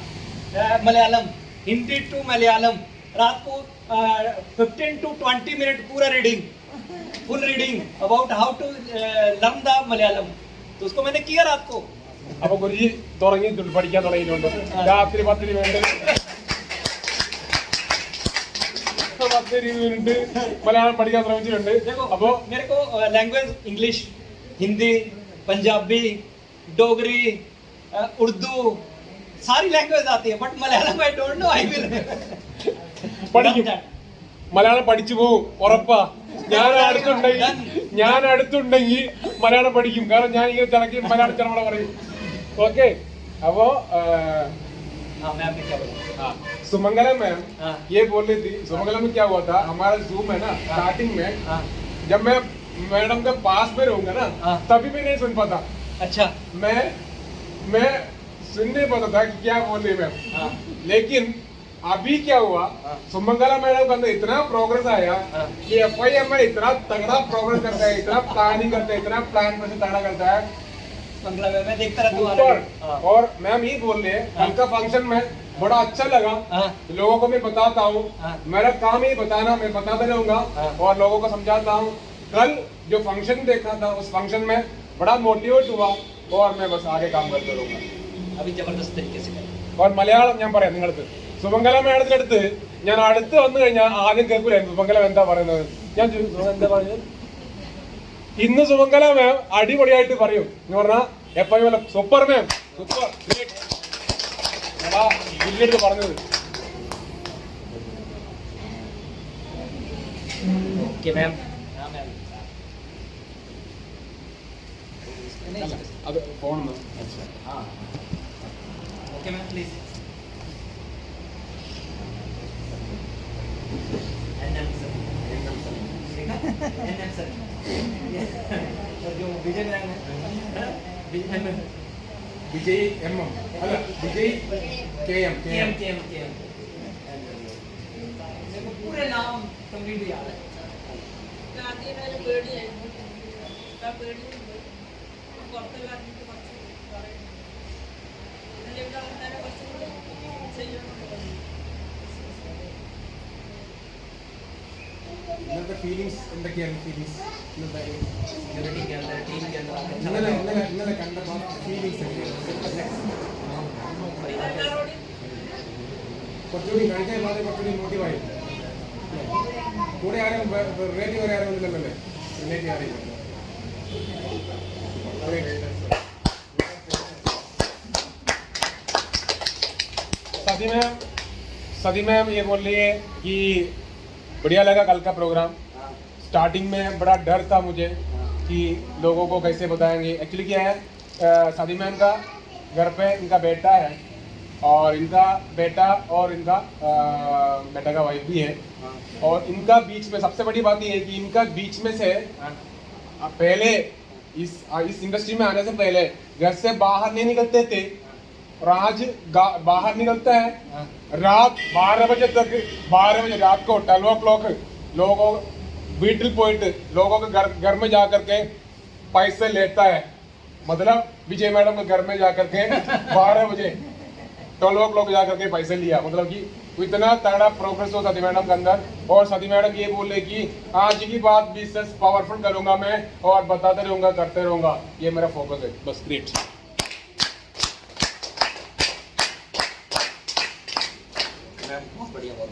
[SPEAKER 1] मलयालम, हिंदी टू मलयालम, रात को 15 to 20 मिनट पूरा reading, full reading about how to learn the Malayalam, तो उसको मैंने किया रात को।
[SPEAKER 2] അപ്പൊ ഗുരുജി തുടങ്ങിയിട്ടുണ്ട്, പഠിക്കാൻ തുടങ്ങിയിട്ടുണ്ട്, രാത്രി 10 മിനിറ്റ് മലയാളം പഠിക്കാൻ ശ്രമിച്ചിട്ടുണ്ട്। അപ്പോ
[SPEAKER 1] मेरे को लैंग्वेज इंग्लिश, हिंदी, पंजाबी, डोगरी, उर्दू सारी लैंग्वेज आती है, but Malayalam I don't know, I will
[SPEAKER 2] പഠിക്കും, മലയാളം പഠിച്ചു പോവും ഉറപ്പാ। ഞാൻ അടുത്തുണ്ടെങ്കിൽ മലയാളം പഠിക്കും, കാരണം ഞാൻ ഇങ്ങനെ ചിലക്ക് മലയാളം ചിലവള പറയും। ഓക്കെ, അപ്പോ सुमंगला मैम ये बोल रही थी, सुमंगला में क्या हुआ था, हमारा जूम है ना, स्टार्टिंग में जब मैं मैडम के पास में रहूंगा ना, तभी मैं नहीं सुन पाता।
[SPEAKER 1] अच्छा,
[SPEAKER 2] मैं सुन नहीं पाता था कि क्या बोल रही मैम। लेकिन अभी क्या हुआ, सुमंगला मैडम के अंदर इतना प्रोग्रेस आया कि FIM में इतना तगड़ा प्रोग्रेस करता है, इतना प्लानिंग करता है, इतना प्लान से तगड़ा करता है।
[SPEAKER 1] मैं देखता रहता हूँ।
[SPEAKER 2] और मैम ये बोल रहे हैं, कल का फंक्शन में बड़ा अच्छा लगा, लोगों को मैं बताता हूँ, मेरा काम ही बताना, मैं बताता रहूंगा और लोगों को समझाता हूँ। कल जो फंक्शन देखा था, उस फंक्शन में बड़ा मोटिवेट हुआ और मैं बस आगे काम करते रहूंगा
[SPEAKER 1] अभी जबरदस्त तरीके से।
[SPEAKER 2] और മലയാളം ഞാൻ പറയാം, നിങ്ങളടുത്ത് സുമംഗല മേഡത്തിന്റെ അടുത്ത് ഞാൻ അടുത്ത് വന്നു കഴിഞ്ഞാൽ ആദ്യം കേൾക്കൂലായിരുന്നു സുമംഗല എന്താ പറയുന്നത്, ഞാൻ എന്താ പറഞ്ഞത്. ഇന്ന് സുമംഗല മാം അടിപൊളിയായിട്ട് പറയും എന്ന് പറഞ്ഞാൽ FIM സൂപ്പർ മാം, സൂപ്പർ ജില്ലടുത്ത് പറഞ്ഞത്.
[SPEAKER 1] ओके मैम,
[SPEAKER 2] അത് ഫോൺ
[SPEAKER 1] ओके मैम प्लीज। जो विजय
[SPEAKER 2] വിജയ് MM അല്ല വിജയ് KM
[SPEAKER 1] पूरे नाम कंप्लीट याद है।
[SPEAKER 2] ഇന്നത്തെ ഫീലിങ്സ് എന്തൊക്കെയാണ്? ഫീലിങ്സ് ഇന്നലെ കണ്ടപ്പോൾ ഫീലിങ്സ് കുറച്ചുകൂടി കഴിക്കാൻ പാടെ കുറച്ചുകൂടി മോട്ടീവായി. കൂടെ ആരും റിലേറ്റീവ് വരെ ആരും ഒന്നുമില്ലല്ലേ? റിലേറ്റീവ് ആരെയും सदी मैम ये बोल रही है कि बढ़िया लगा कल का प्रोग्राम। स्टार्टिंग में बड़ा डर था मुझे कि लोगों को कैसे बताएंगे। एक्चुअली क्या है, सदी मैम का घर पे इनका बेटा है और इनका बेटा और इनका बेटा का वाइफ भी है। और इनका बीच में सबसे बड़ी बात ये है कि इनका बीच में से पहले इस इंडस्ट्री में आने से पहले घर से बाहर नहीं निकलते थे और आज बाहर निकलता है रात 12 बजे तक, 12 बजे रात को 12 o'clock लोगों वीटिल पॉइंट लोगों के घर में जा करके पैसे लेता है। मतलब विजय मैडम के घर में जा करके 12 बजे 12 o'clock जा करके पैसे लिया। मतलब कि इतना तगड़ा प्रोग्रेस हो सदी मैडम के अंदर। और सदी मैडम ये बोले कि आज की बात बिजनेस पावरफुल करूंगा मैं और बताते रहूंगा, करते रहूंगा, ये मेरा फोकस है बस। ग्रेट।
[SPEAKER 1] बहुत बढ़िया, बहुत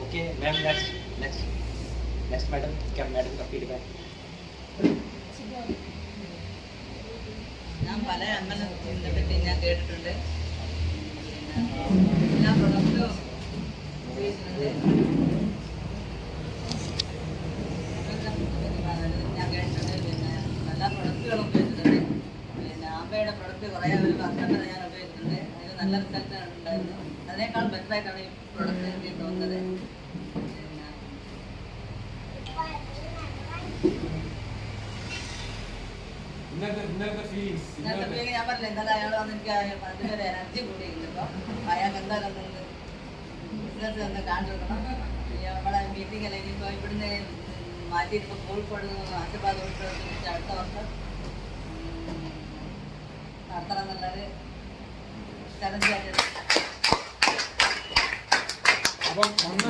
[SPEAKER 1] ओके मैम। नेक्स्ट मैडम, क्या मैडम का फीडबैक?
[SPEAKER 3] ഞാൻ പല അമ്മനെ പറ്റി ഞാൻ കേട്ടിട്ടുണ്ട്. എല്ലാ പ്രൊഡക്റ്റും ഉപയോഗിക്കുന്നത് ഞാൻ കേട്ടിട്ടുണ്ട്. പിന്നെ എല്ലാ പ്രൊഡക്റ്റുകളും ഉപയോഗിച്ചിട്ടുണ്ട്. പിന്നെ അമ്മയുടെ പ്രൊഡക്റ്റ് കുറേ ഒരു 10 ഞാൻ ഉപയോഗിച്ചിട്ടുണ്ട്. അതിന് നല്ല റിസൾട്ട് ഉണ്ടായിരുന്നു. അതിനേക്കാൾ ബെറ്ററായിട്ടാണ് ഈ പ്രൊഡക്റ്റ് എനിക്ക് തോന്നുന്നത്.
[SPEAKER 2] ഇന്നത്തെ ഫീലിങ്സ്
[SPEAKER 3] ഞാൻ പറഞ്ഞില്ല, ഇന്നലെ അയാൾ വന്ന് എനിക്ക് അതിനൊരു എനർജി കൂടിയിരുന്നു. ഇപ്പോൾ അയാൾക്ക് എന്തായാലും ബിസിനസ് ഒന്ന് കാണിച്ചെടുക്കണം. നമ്മളെ മീറ്റിംഗ് അല്ലെങ്കിൽ ഇപ്പോൾ ഇവിടുന്ന് മാറ്റിയിട്ട് കോഴിക്കോട് ആശീർവാദ് ഉൾപ്പെടുത്തി അടുത്ത വർഷം നടത്തണം എന്നുള്ളത് ചലഞ്ചായിട്ട്.
[SPEAKER 2] അപ്പം വന്ന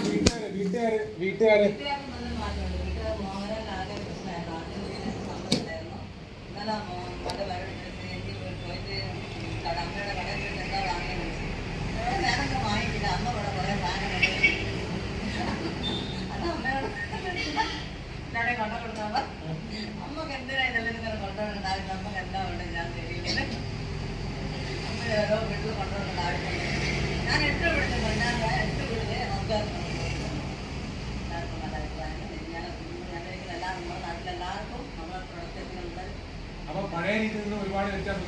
[SPEAKER 2] വീട്ടുകാര്
[SPEAKER 3] വീട്ടുകാർക്ക് നല്ല മാറ്റമുണ്ട്. വീട്ടുകാർ മോഹൻലാൽ ആകെ പ്രശ്നമായിരുന്നു. ആദ്യം സമ്മതമില്ലായിരുന്നു. ഇന്നലെ മോൻ്റെ എനിക്ക് പോയിട്ട് അമ്മയുടെ കടയിൽ പോയിട്ട് എന്താ വാങ്ങിയെന്ന് ചോദിച്ചു. ഞാനൊക്കെ വാങ്ങിക്കില്ല. അമ്മ ഇവിടെ കുറേ സാധനങ്ങളുണ്ട്. അത് അമ്മയോട് എല്ലാവരെയും കൊണ്ടു കൊടുത്താൽ അമ്മക്ക് എന്തിനായിട്ടല്ലേ ഇങ്ങനെ കൊണ്ടുപോകേണ്ട ആവശ്യം? അമ്മക്ക് എന്താ ഉണ്ട് ഞാൻ തരില്ല. അമ്മ ഓരോ വീട്ടിൽ കൊണ്ടുപോകേണ്ട ആവശ്യമില്ല. ഞാൻ 8 വീട്ടിൽ കൊണ്ടാൽ 8 വീട്ടിൽ നമുക്ക് എല്ലാവർക്കും നല്ല അഭിപ്രായം. ഞാൻ എല്ലാ നമ്മുടെ നാട്ടിലെല്ലാവർക്കും നമ്മുടെ പ്രൊഡക്റ്റുകളുണ്ട്.
[SPEAKER 2] അപ്പൊ പഴയ രീതിയിൽ നിന്ന് ഒരുപാട് വ്യത്യാസം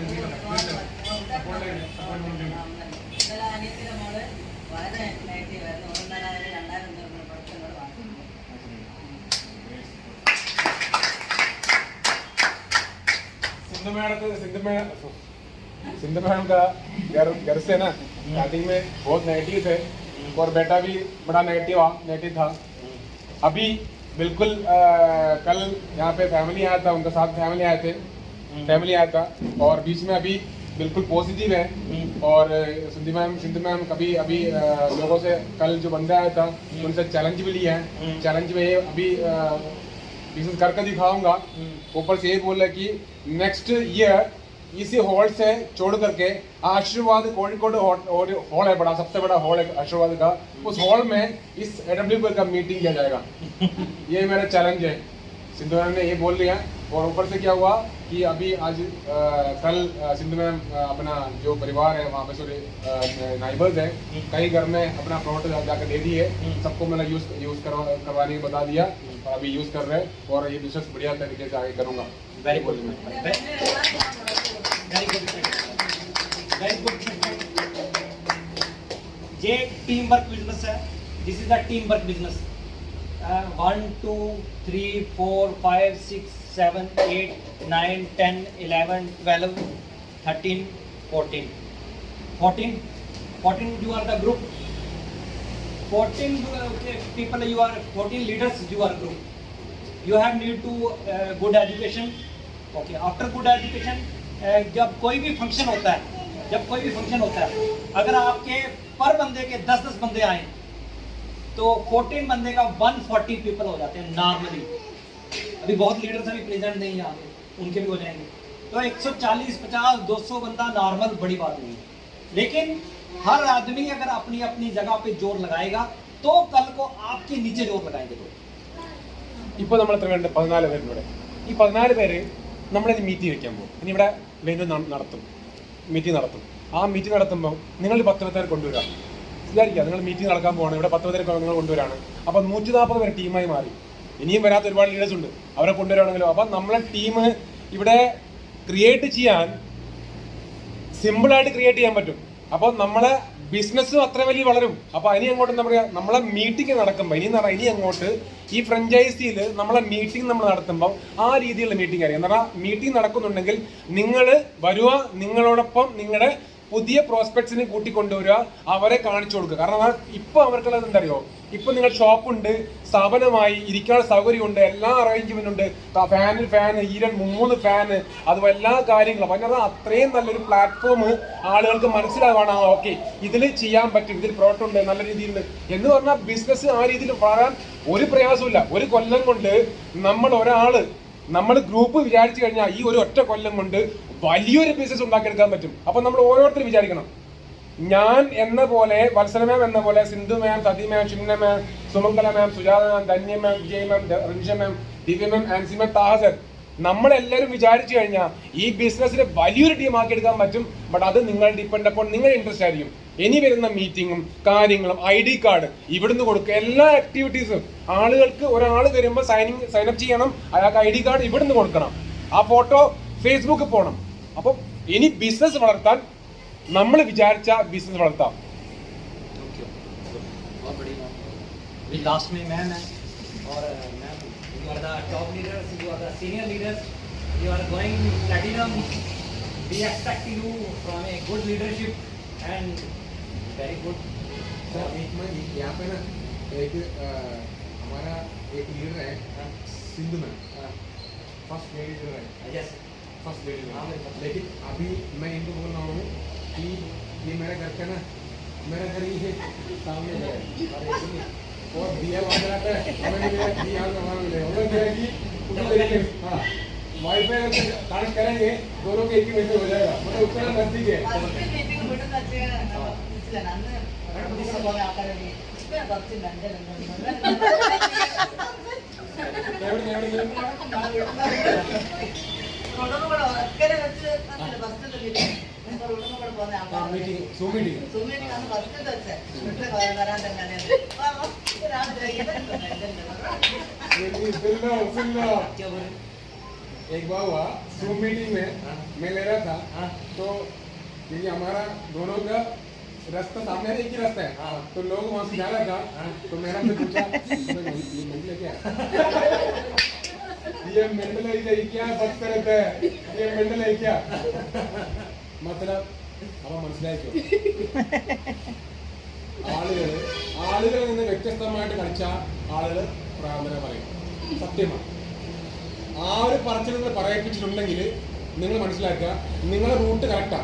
[SPEAKER 3] ഇന്നലെ അനിയത്തിൻ്റെ മോള് വളരെ നെഗറ്റീവായിരുന്നു. 1,2000 പ്രൊഡക്റ്റുകൾ വാങ്ങി.
[SPEAKER 2] सिंधु मैडम का घर से ना स्टार्टिंग में बहुत नेगेटिव थे और बेटा भी बड़ा नेगेटिव था. अभी बिल्कुल कल यहाँ पे फैमिली आया था, उनके साथ फैमिली आया था और बीच में अभी बिल्कुल पॉजिटिव है. और सिंधु मैम कभी अभी लोगों से कल जो बंदा आया था उनसे चैलेंज भी लिया है. चैलेंज में अभी बिजनेस करके दिखाऊंगा. ऊपर से ये बोल रहे कि नेक्स्ट ईयर इसी हॉल से छोड़ करके आशीर्वाद कोഴിക്കോട് हॉल है बड़ा, सबसे बड़ा हॉल है आशीर्वाद का. उस हॉल में इस AWP का मीटिंग किया जाएगा. ये मेरा चैलेंज है. सिंधु मैम ने ये बोल लिया. और ऊपर से क्या हुआ कि अभी आज कल सिंधु मैम अपना जो परिवार है वहाँ पे सॉरी नाइबर्स है कई घर में अपना प्रोडक्ट जाकर दे दिए. सबको मैंने यूज करवाने को बता दिया और अभी यूज कर रहे हैं. और ये बिजनेस बढ़िया तरीके से आगे करूँगा.
[SPEAKER 1] Very good, very good. ये टीम वर्क बिजनेस है. This is the team work business. 1 2 3 4 5 6 7 8 9 10 11 12 13 14 you are the group. 14 people you are, 14 leaders you are group. You have need to good education. Okay, after good education जब कोई भी function होता है अगर आपके पर बंदे के 10 बंदे आए तो 14 बंदे का 140 पीपल हो जाते हैं नॉर्मली. अभी बहुत लीडर्स अभी प्रेजेंट नहीं यहाँ पे, उनके भी हो जाएंगे. तो 140 50 200 बंदा नॉर्मल बड़ी बात नहीं है. लेकिन हर आदमी अगर अपनी अपनी जगह पे जोर लगाएगा तो कल को आपके नीचे जोर लगाएंगे. तो
[SPEAKER 2] ഇപ്പോൾ നമ്മൾ എത്ര പേരുണ്ട്? 14 പേരുണ്ട്. ഈ 14 പേര് നമ്മളിത് മീറ്റിംഗ് വെക്കാൻ പോകും. ഇനി ഇവിടെ വെന്യൂ മീറ്റിംഗ് നടത്തും. ആ മീറ്റിംഗ് നടത്തുമ്പോൾ നിങ്ങൾ 10 പേരെ കൊണ്ടുവരാം. വിചാരിക്കുക നിങ്ങൾ മീറ്റിംഗ് നടക്കാൻ പോകണം, ഇവിടെ 10 പേരെ നിങ്ങൾ കൊണ്ടുവരാണ്. അപ്പം 140 പേര് ടീമായി മാറി. ഇനിയും വരാത്ത ഒരുപാട് ലീഡേഴ്സ് ഉണ്ട്, അവരെ കൊണ്ടുവരാണെങ്കിലോ. അപ്പം നമ്മളെ ടീം ഇവിടെ ക്രിയേറ്റ് ചെയ്യാൻ സിമ്പിളായിട്ട് ക്രിയേറ്റ് ചെയ്യാൻ പറ്റും. അപ്പോൾ നമ്മളെ ബിസിനസ്സും അത്ര വലിയ വളരും. അപ്പോൾ ഇനി അങ്ങോട്ട് എന്താ പറയുക, നമ്മളെ മീറ്റിംഗ് നടക്കുമ്പോൾ ഇനി അങ്ങോട്ട് ഈ ഫ്രഞ്ചൈസിയിൽ നമ്മളെ മീറ്റിംഗ് നമ്മൾ നടത്തുമ്പോൾ ആ രീതിയിലുള്ള മീറ്റിംഗ് ആയിരിക്കും. എന്താ പറയുക, മീറ്റിംഗ് നടക്കുന്നുണ്ടെങ്കിൽ നിങ്ങൾ വരുക, നിങ്ങളോടൊപ്പം നിങ്ങളുടെ പുതിയ പ്രോസ്പെക്ട്സിനെ കൂട്ടിക്കൊണ്ടുവരിക, അവരെ കാണിച്ചു കൊടുക്കുക. കാരണം ഇപ്പോൾ അവർക്കുള്ളത് എന്താ അറിയോ, ഇപ്പം നിങ്ങൾ ഷോപ്പുണ്ട്, സ്ഥാപനമായി, ഇരിക്കാനുള്ള സൗകര്യമുണ്ട്, എല്ലാ അറേഞ്ച്മെന്റ് ഉണ്ട്, ഫാന് ഈരൻ 3 ഫാന്, അതുപോലെ എല്ലാ കാര്യങ്ങളും. അപ്പം അത്രയും നല്ലൊരു പ്ലാറ്റ്ഫോം ആളുകൾക്ക് മനസ്സിലാവാണ്. ഓക്കെ, ഇതിൽ ചെയ്യാൻ പറ്റും, ഇതിൽ പ്രോഡക്റ്റ് ഉണ്ട്, നല്ല രീതിയിലുണ്ട് എന്ന് പറഞ്ഞാൽ ബിസിനസ് ആ രീതിയിൽ വളരാൻ ഒരു പ്രയാസമില്ല. ഒരു കൊല്ലം കൊണ്ട് നമ്മൾ ഗ്രൂപ്പ് വിചാരിച്ചു കഴിഞ്ഞാൽ ഈ ഒരു ഒറ്റ കൊല്ലം കൊണ്ട് വലിയൊരു ബിസിനസ് ഉണ്ടാക്കിയെടുക്കാൻ പറ്റും. അപ്പൊ നമ്മൾ ഓരോരുത്തരും വിചാരിക്കണം, ഞാൻ എന്ന പോലെ, വത്സല മാം എന്ന പോലെ, സിന്ധു മാം, സതി മാം, ഷിംന മാം, സുമംഗല മാം, സുജാത മാം, ധന്യ മാം, വിജയ് മാം, റിൻഷ മാം, ദിവ്യ മാം, ആൻസി മാം, താഹസർ, നമ്മളെല്ലാവരും വിചാരിച്ചു കഴിഞ്ഞാൽ ഈ ബിസിനസ്സിനെ വലിയൊരു ടീം ആക്കി എടുക്കാൻ പറ്റും. ബട്ട് അത് നിങ്ങൾ ഡിപ്പെൻഡ് അപ്പോൾ നിങ്ങളുടെ ഇൻട്രസ്റ്റ് ആയിരിക്കും. ഇനി വരുന്ന മീറ്റിങ്ങും കാര്യങ്ങളും ID കാർഡ് ഇവിടുന്ന് കൊടുക്കുക. എല്ലാ ആക്ടിവിറ്റീസും ആളുകൾക്ക് ഒരാൾ വരുമ്പോൾ സൈനപ്പ് ചെയ്യണം, അയാൾക്ക് ID കാർഡ് ഇവിടുന്ന് കൊടുക്കണം, ആ ഫോട്ടോ ഫേസ്ബുക്കിൽ പോകണം. അപ്പം ഇനി ബിസിനസ് വളർത്താൻ നമ്മൾ വിചാരിച്ച ബിസിനസ് വളർത്താം.
[SPEAKER 1] लास्ट में मैम है और ma'am you are the top leaders, you are the senior leaders, you are going platinum. We expect you from a good leadership and very good.
[SPEAKER 2] यहाँ पे ना एक हमारा एक लीडर है सिंधु में, फर्स्ट लीडर है,
[SPEAKER 1] यस
[SPEAKER 2] फर्स्ट लीडर है. लेकिन अभी मैं इनको बोल रहा हूँ कि ये मेरा घर का ना, मेरा घर ही है सामने है और दिया वगैरह है, हमें मिलेगा दिया हमारा मिलेगा, उधर मिलेगी उधर लेके. हाँ, वाईफाई कनेक्ट करेंगे दोनों के एक ही मिनट में हो जाएगा, मतलब उतना नजदीक है. एक बार हुआ जूम मीटिंग में मैं ले रहा था, तो क्योंकि हमारा दोनों का रास्ता सामने एक ही रास्ता है, तो लोग वहाँ से जा रहा था, तो मैंने से पूछा मेंटल है क्या, ये मेंटल है क्या बात करता है, ये मेंटल है क्या, मतलब अब മനസ്സിലാക്കിയോ ആളുകളിൽ നിന്ന് വ്യത്യസ്തമായിട്ട് കളിച്ച ആളുകൾ പ്രാർത്ഥന പറയും. സത്യമാണ്. ആ ഒരു പറച്ചിൽ നിങ്ങൾ പറയിപ്പിച്ചിട്ടുണ്ടെങ്കിൽ നിങ്ങൾ മനസ്സിലാക്കുക നിങ്ങളുടെ റൂട്ട് കറക്റ്റാ,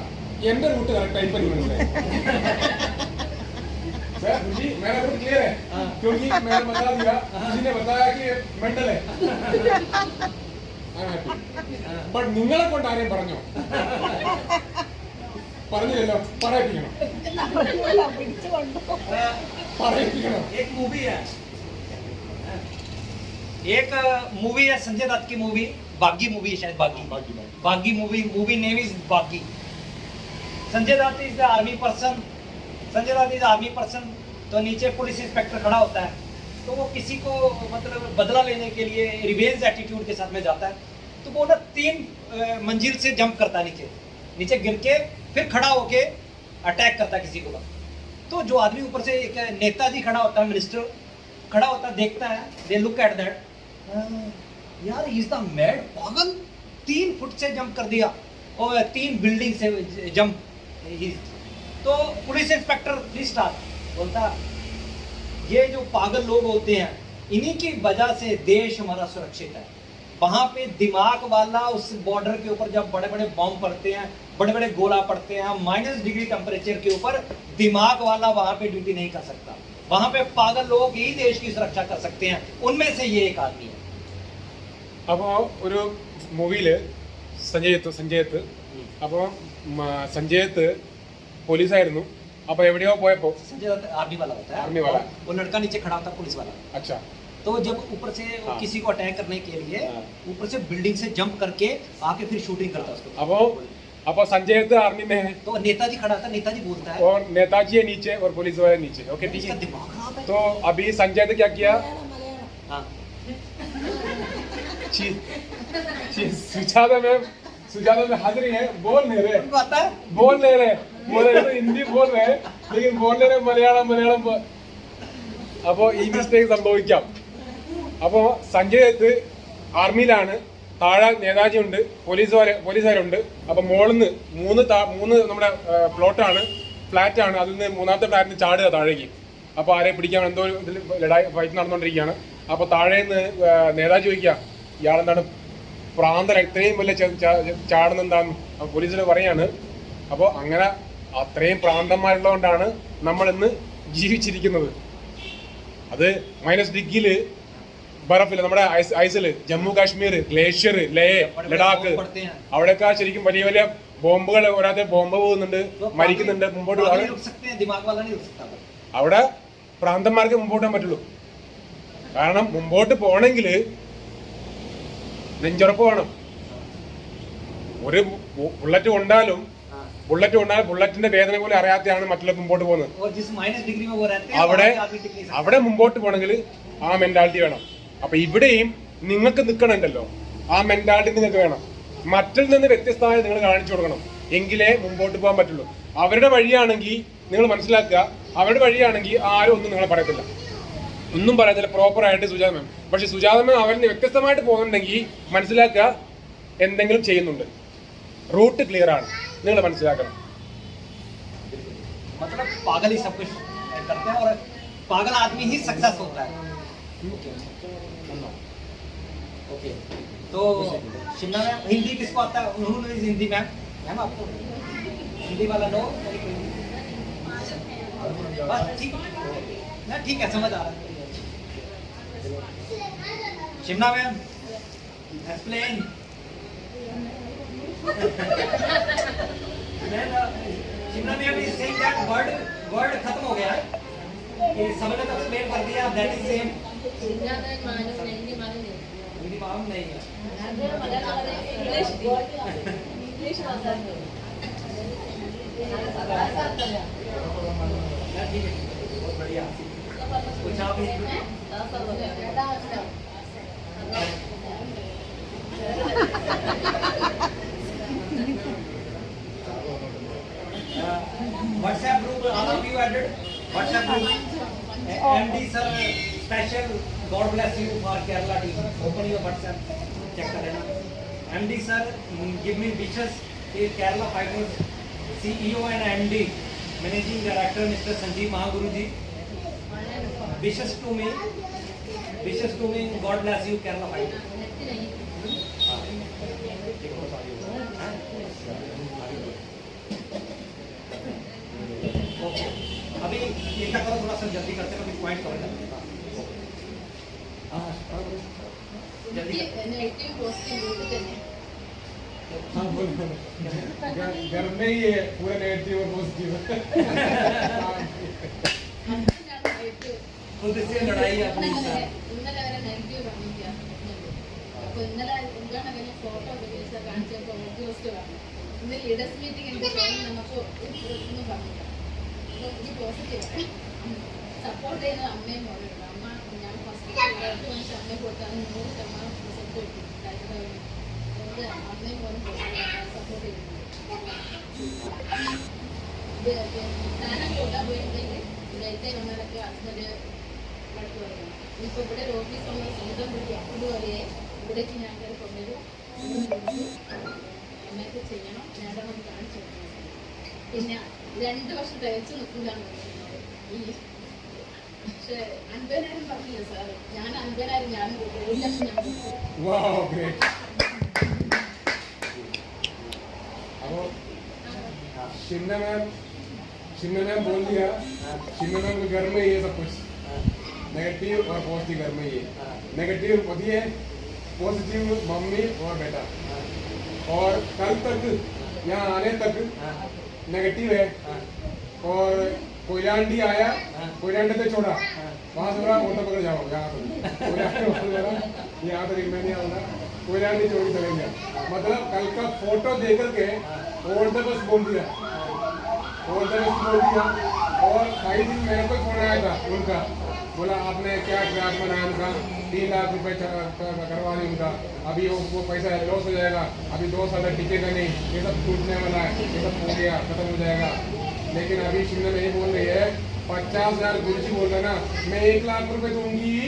[SPEAKER 2] എന്റെ റൂട്ട് കറക്റ്റായി ഇപ്പൊ നിങ്ങൾ മനസ്സിലായി. मेरा रूट क्लियर है क्योंकि मैंने बता दिया, किसी ने बताया कि मेंटल है. बट നിങ്ങളെ കൊണ്ട് ആരെയും പറഞ്ഞോ? പറഞ്ഞില്ലല്ലോ, പറയിപ്പിക്കണം.
[SPEAKER 1] एक मूवी है, एक मूवी है संजय दत्त की मूवी, बागी मूवी है शायद, बागी movie name is Baaghi. Sanjay Dutt is the army person, तो नीचे पुलिस इंस्पेक्टर खड़ा होता है, तो वो किसी को मतलब बदला लेने के लिए रिवेंज एटीट्यूड के साथ में जाता है. तो वो ना 3 मंजिल से जंप करता है, नीचे गिर के फिर खड़ा होके अटैक करता है किसी को. तो जो आदमी ऊपर से एक नेताजी खड़ा होता है, मिनिस्टर खड़ा होता है, देखता है, दे लुक एट दैट, यार ही इज द मैड, पागल, 3 फुट से जंप कर दिया और 3 बिल्डिंग से जंप. तो पुलिस इंस्पेक्टर 3 स्टार बोलता ये जो पागल लोग होते हैं इन्हीं की वजह से देश हमारा सुरक्षित है. वहां पे दिमाग वाला उस बॉर्डर के ऊपर जब बड़े बड़े बॉम्ब पड़ते हैं, बड़े बड़े गोला पड़ते हैं, -डिग्री टेम्परेचर के ऊपर दिमाग वाला वहां पे ड्यूटी नहीं कर सकता. वहां पे पागल लोग ही देश की सुरक्षा कर सकते हैं, उनमें से ये एक आदमी है.
[SPEAKER 2] അപ്പോൾ ഒരു മൂവിയില് സഞ്ജയത്ത് അപ്പോൾ സഞ്ജയത്ത് പോലീസായിരുന്നു. അപ്പൊ എവിടെയോ പോയപ്പോ
[SPEAKER 1] संजय दत्त आर्मी वाला होता है,
[SPEAKER 2] आर्मी वाला.
[SPEAKER 1] वो लड़का नीचे खड़ा होता है पुलिस वाला.
[SPEAKER 2] अच्छा,
[SPEAKER 1] तो जब ऊपर से
[SPEAKER 2] हाँ.
[SPEAKER 1] किसी को अटैक करने के लिए
[SPEAKER 2] हाँ.
[SPEAKER 1] ऊपर से बिल्डिंग से जंप करके आके फिर शूटिंग करता है उसको.
[SPEAKER 2] अപ്പൊ സഞ്ജയത്ത് आर्मी में है,
[SPEAKER 1] तो नेताजी खड़ा था, नेताजी बोलता है
[SPEAKER 2] और नेताजी है नीचे और पुलिस वाले नीचे. ओके, ठीक
[SPEAKER 1] इसका
[SPEAKER 2] है.
[SPEAKER 1] दिमाग खराब है.
[SPEAKER 2] तो अभी संजय क्या किया,
[SPEAKER 1] हाँ.
[SPEAKER 2] सुजाता में हाजिरी है, बोल नहीं रहे,
[SPEAKER 1] उनको आता है.
[SPEAKER 2] बोल नहीं रहे, बोल रहे तो हिंदी बोल रहे लेकिन बोल नहीं रहे മലയാളം. അപ്പോൾ ഈ മിസ്റ്റേക്ക് സംഭവിക്കാം. അപ്പോൾ സഞ്ജയത്ത് ആർമിയിലാണ്, താഴെ നേതാജി ഉണ്ട്, പോലീസുകാരുണ്ട്. അപ്പൊ മോളിന്ന് 3 നമ്മുടെ പ്ലോട്ടാണ്, ഫ്ലാറ്റാണ്, അതിൽ നിന്ന് 3ാമത്തെ ഫ്ലാറ്റിന് ചാടുക താഴേക്ക്. അപ്പൊ ആരെ പിടിക്കാൻ എന്തോ ഇതിൽ ഫൈറ്റ് നടന്നുകൊണ്ടിരിക്കുകയാണ്. അപ്പൊ താഴേന്ന് നേതാജി ചോദിക്കുക ഇയാളെന്താണ് പ്രാന്തൻ, ഇത്രയും വലിയ ചാടുന്നെന്താന്ന് പോലീസിൽ പറയാണ്. അപ്പോൾ അങ്ങനെ അത്രയും പ്രാന്തന്മാരുള്ളതുകൊണ്ടാണ് നമ്മൾ ഇന്ന് ജീവിച്ചിരിക്കുന്നത്. അത് -ഡിഗ്രിയില് ബറഫില്, നമ്മുടെ ഐസില്, ജമ്മു കാശ്മീർ, ഗ്ലേഷ്യർ, ലേ, ലഡാക്ക്, അവിടെയൊക്കെ ശരിക്കും വലിയ വലിയ ബോംബുകൾ, ഒരാൾക്ക് ബോംബ് പോകുന്നുണ്ട്, മരിക്കുന്നുണ്ട്. മുമ്പോട്ട് അവിടെ പ്രാന്തന്മാർക്ക് മുമ്പോട്ട് പോകാൻ പറ്റുള്ളൂ. കാരണം മുമ്പോട്ട് പോകണമെങ്കിൽ നെഞ്ചുറപ്പ് വേണം. ഒരു ബുള്ളറ്റ് കൊണ്ടാലും ബുള്ളറ്റ് കൊണ്ടാൽ ബുള്ളറ്റിന്റെ വേദന പോലും അറിയാതെയാണ് മറ്റുള്ള മുമ്പോട്ട് പോകുന്നത്.
[SPEAKER 1] और जिस माइनस डिग्री में वो रहते हैं
[SPEAKER 2] അവിടെ
[SPEAKER 1] वहाँ पे आदमी टिक नहीं सकता।
[SPEAKER 2] അവിടെ മുമ്പോട്ട് പോകണമെങ്കിൽ ആ മെന്റാലിറ്റി വേണം. അപ്പൊ ഇവിടെയും നിങ്ങൾക്ക് നിൽക്കണമല്ലോ, ആ മെന്റാലിറ്റി നിങ്ങൾക്ക് വേണം. മറ്റിൽ നിന്ന് വ്യത്യസ്തമായി നിങ്ങൾ കാണിച്ചു കൊടുക്കണം, എങ്കിലേ മുമ്പോട്ട് പോകാൻ പറ്റുള്ളൂ. അവരുടെ വഴിയാണെങ്കിൽ നിങ്ങൾ മനസ്സിലാക്കുക, അവരുടെ വഴിയാണെങ്കിൽ ആരും ഒന്നും നിങ്ങളെ പറയത്തില്ല, ഒന്നും പറയത്തില്ല പ്രോപ്പറായിട്ട് സുജാത മാം. പക്ഷെ സുജാത മാം അവരിന് വ്യത്യസ്തമായിട്ട് പോകുന്നുണ്ടെങ്കിൽ മനസ്സിലാക്കുക എന്തെങ്കിലും ചെയ്യുന്നുണ്ട്, റൂട്ട് ക്ലിയർ ആണ്, നിങ്ങൾ മനസ്സിലാക്കണം.
[SPEAKER 1] मतलब पागल ही सब कुछ करते हैं और पागल आदमी ही सक्सेस होता है। ओके तो शिमला में हिंदी किसको आता है? उन्होंने हिंदी मैम मैम आपको हिंदी वाला नो बस ठीक ना, ठीक है समझ आ रहा है। Shimla ma'am explain. शिमला में अभी सेम दैट वर्ड खत्म हो गया है कि सबने तो एक्सप्लेन कर दिया, दैट इज सेम। हिंदी मालूम नहीं है। ठीक है बहुत बढ़िया। कुछ आप WhatsApp group, all of you added WhatsApp group. MD sir special God bless you for Kerala team. Open your WhatsApp, check कर लेना. MD sir give me wishes. Kerala Fighters CEO and MD Managing Director Mr. Sanjeev Mahaguru ji. Wishes to me. God bless you Kerala Fighters. अभी ये क्या करो, थोड़ा सा जल्दी करते हैं, पॉइंट कवर करते हैं। जल्दी
[SPEAKER 4] नेगेटिव पॉजिटिव
[SPEAKER 2] हाँ बोल घर में ही है पूरा नेगेटिव और पॉजिटिव।
[SPEAKER 1] खुद से लड़ाई अपनी
[SPEAKER 4] ഇന്നലെ വരെ നെഗറ്റീവ് പറഞ്ഞില്ല. അപ്പോൾ ഇന്നലെ എന്താണ് അങ്ങനെ ഫോട്ടോ ഒക്കെ കാണിച്ചപ്പോൾ പോസ്റ്റ് പറഞ്ഞു. ഇന്ന് ലീഡേഴ്സ് മീറ്റിംഗ് എനിക്ക് നമുക്ക് ഒന്നും പറഞ്ഞില്ല. അപ്പോൾ ഇത് പോസിറ്റീവാണ്. സപ്പോർട്ട് ചെയ്യുന്ന അമ്മയും മോളുണ്ട്. അമ്മ ഞാൻ ഫസ്റ്റ് 2 മണിക്ക് അമ്മയെ കൊടുത്താണ് 100% റിസൾട്ട് കിട്ടി. അതുകൊണ്ട് അമ്മയും മോനും സപ്പോർട്ട് ചെയ്യുന്നുണ്ട്. ഞാനൊക്കെ ഓടാൻ പോയിട്ടുണ്ടെങ്കിൽ നേരത്തെ വന്നവരൊക്കെ ഹസ്ബൻഡ് വഴക്ക് പറയണം. ഇപ്പോൾ ഇവിടെ ഒരു ഓഫീസ് വന്ന സ്വന്തം വീട്ടിൽ ഇതുവരെ ഇവിടേക്ക് ഞാൻ കയറി കൊണ്ടൊരു അമ്മയൊക്കെ ചെയ്യണം, നേരം ഒന്ന് കാണിച്ചു കൊടുക്കണം. പിന്നെ 2 വർഷം തയ്ച്ചു നിൽക്കുന്നതാണ് ഈ. പക്ഷേ 50,000 പറഞ്ഞില്ല സാറ്. ഞാൻ 50,000 ഞാൻ 1 ലക്ഷം ഞാൻ കൊടുത്തു.
[SPEAKER 2] शिमला मैम बोल दिया, शिमला मैम के घर में ये सब कुछ नेगेटिव और पॉजिटिव घर में ये नेगेटिव पति है, पॉजिटिव मम्मी और बेटा। और कल तक यहाँ आने तक नेगेटिव है। और कोयलांडी आया, कोयलांडी से छोड़ा, वहाँ से बोला ऑटो पकड़ जाओ यहाँ तक, यहाँ तक मैं नहीं आऊँगा, कोयलांडी छोड़ चले गया। मतलब कल का फोटो देख करके ऑल द बेस्ट बोल दिया, ऑल द बेस्ट बोल दिया। और कई दिन मेरे को फोन आया था उनका, बोला आपने क्या ट्रैक बनाया उनका, 3 लाख रुपए करवा दी उनका, अभी वो पैसा लॉस हो जाएगा, अभी 2 साल तक टिकेगा नहीं, ये सब टूटने वाला है, ये सब हो गया खत्म हो जाएगा। लेकिन अभी शिमला में ये बोल रही है 50,000 गुरुजी बोल रहा ना, मैं 1 लाख रुपए दूंगी,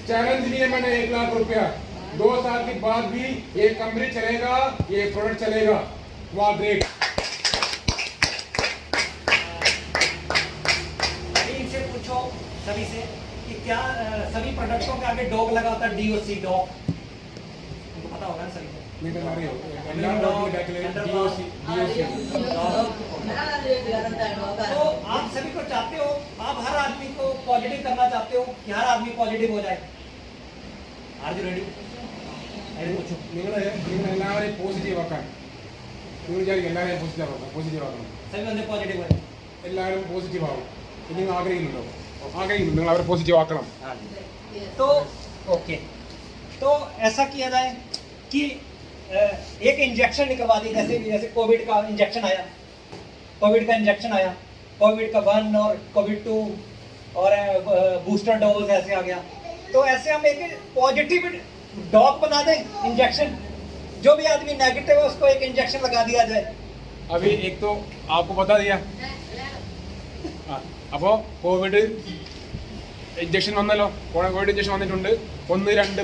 [SPEAKER 2] चैलेंज लिए मैंने 1 लाख रुपया। 2 साल के बाद भी ये कंपनी चलेगा, ये प्रोडक्ट चलेगा। वाह ग्रेट।
[SPEAKER 1] इनसे पूछो सभी से कि क्या सभी प्रोडक्टों के आगे डॉग लगा होता है, DOC डॉग, उनको पता होगा ना सभी को। तो आप सभी को चाहते हो, आप हर आदमी को पॉजिटिव करना चाहते हो कि हर आदमी पॉजिटिव हो जाए। Are you ready? पूछो
[SPEAKER 2] എല്ലാവരെയും പോസിറ്റീവ് ആക്കാൻ, നിങ്ങൾ വിചാരിക്കും എല്ലാവരെയും പോസിറ്റീവ് ആക്കണം,
[SPEAKER 1] सभी बंदे पॉजिटिव हो।
[SPEAKER 2] എല്ലാവരും പോസിറ്റീവ് ആവും. നിങ്ങൾ ആഗ്രഹിക്കുന്നുണ്ടോ? ആഗ്രഹിക്കുന്നു, നിങ്ങൾ അവരെ പോസിറ്റീവ് ആക്കണം.
[SPEAKER 1] तो ओके, तो ऐसा किया जाए कि एक इंजेक्शन निकलवा दी, जैसे कोविड का इंजेक्शन आया, कोविड का इंजेक्शन आया, कोविड का 1 और कोविड 2 और बूस्टर डोज ऐसे आ गया। तो ऐसे हम एक पॉजिटिव डॉग बना दें इंजेक्शन, जो भी आदमी नेगेटिव है उसको एक इंजेक्शन लगा दिया जाए।
[SPEAKER 2] अभी एक तो आपको बता दिया, അപ്പോൾ കോവിഡ് ഇഞ്ചക്ഷൻ വന്നല്ലോ, കോവിഡ് ഇഞ്ചക്ഷൻ വന്നിട്ടുണ്ട്, 1, 2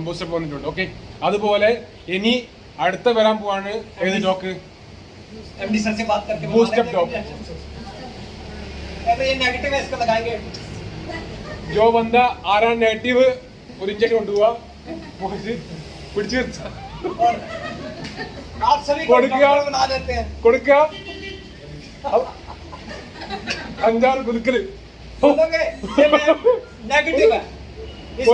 [SPEAKER 2] ബൂസ്റ്റർ വന്നിട്ടുണ്ട്. ഓക്കെ, അതുപോലെ ഇനി അടുത്ത വരാൻ പോവാണ് ഏത് ഡോക്ക്?
[SPEAKER 1] एमडी सर से बात करके
[SPEAKER 2] बूस्टर डॉग
[SPEAKER 1] ये नेगेटिव है, इसको लगाएंगे।
[SPEAKER 2] जो बंदा ആരാണ് നെഗറ്റീവ് ഒരു ഇഞ്ചക്ഷൻ കൊണ്ടുപോവാ, പിടിച്ചു
[SPEAKER 1] और आप सभी को डॉक्टर बना देते हैं।
[SPEAKER 2] കൊടുക്കുക, 5-6 കുതുക്കല്
[SPEAKER 1] बोलोगे ये नेगेटिव है, इसको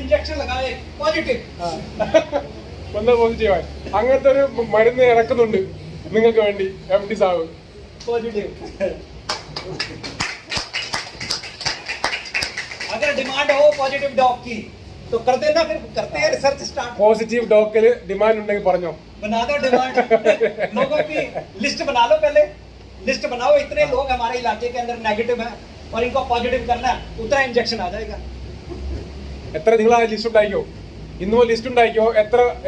[SPEAKER 1] इंजेक्शन लगाए पॉजिटिव।
[SPEAKER 2] ഒന്ന് പോസിറ്റീവായി അങ്ങനത്തെ ഒരു മരുന്ന് ഇറക്കുന്നുണ്ട് നിങ്ങൾക്ക് വേണ്ടി MD സാബ്.
[SPEAKER 1] पॉजिटिव अगर डिमांड हो पॉजिटिव डॉग की तो कर देना, फिर करते हैं रिसर्च स्टार्ट।
[SPEAKER 2] പോസിറ്റീവ് ഡോക്കില് ഡിമാൻഡ് ഉണ്ടെങ്കിൽ പറഞ്ഞോ,
[SPEAKER 1] बना दो डिमांड। लोगों की लिस्ट बना लो, पहले लिस्ट बनाओ, इतने लोग हमारे इलाके के अंदर नेगेटिव हैं और इनको पॉजिटिव करना है, उतना इंजेक्शन आ जाएगा।
[SPEAKER 2] എത്ര നിങ്ങൾ ആ ലിസ്റ്റ് ഉണ്ടാക്കിയോ, ഇന്ന് ലിസ്റ്റ് ഉണ്ടാക്കിയോ,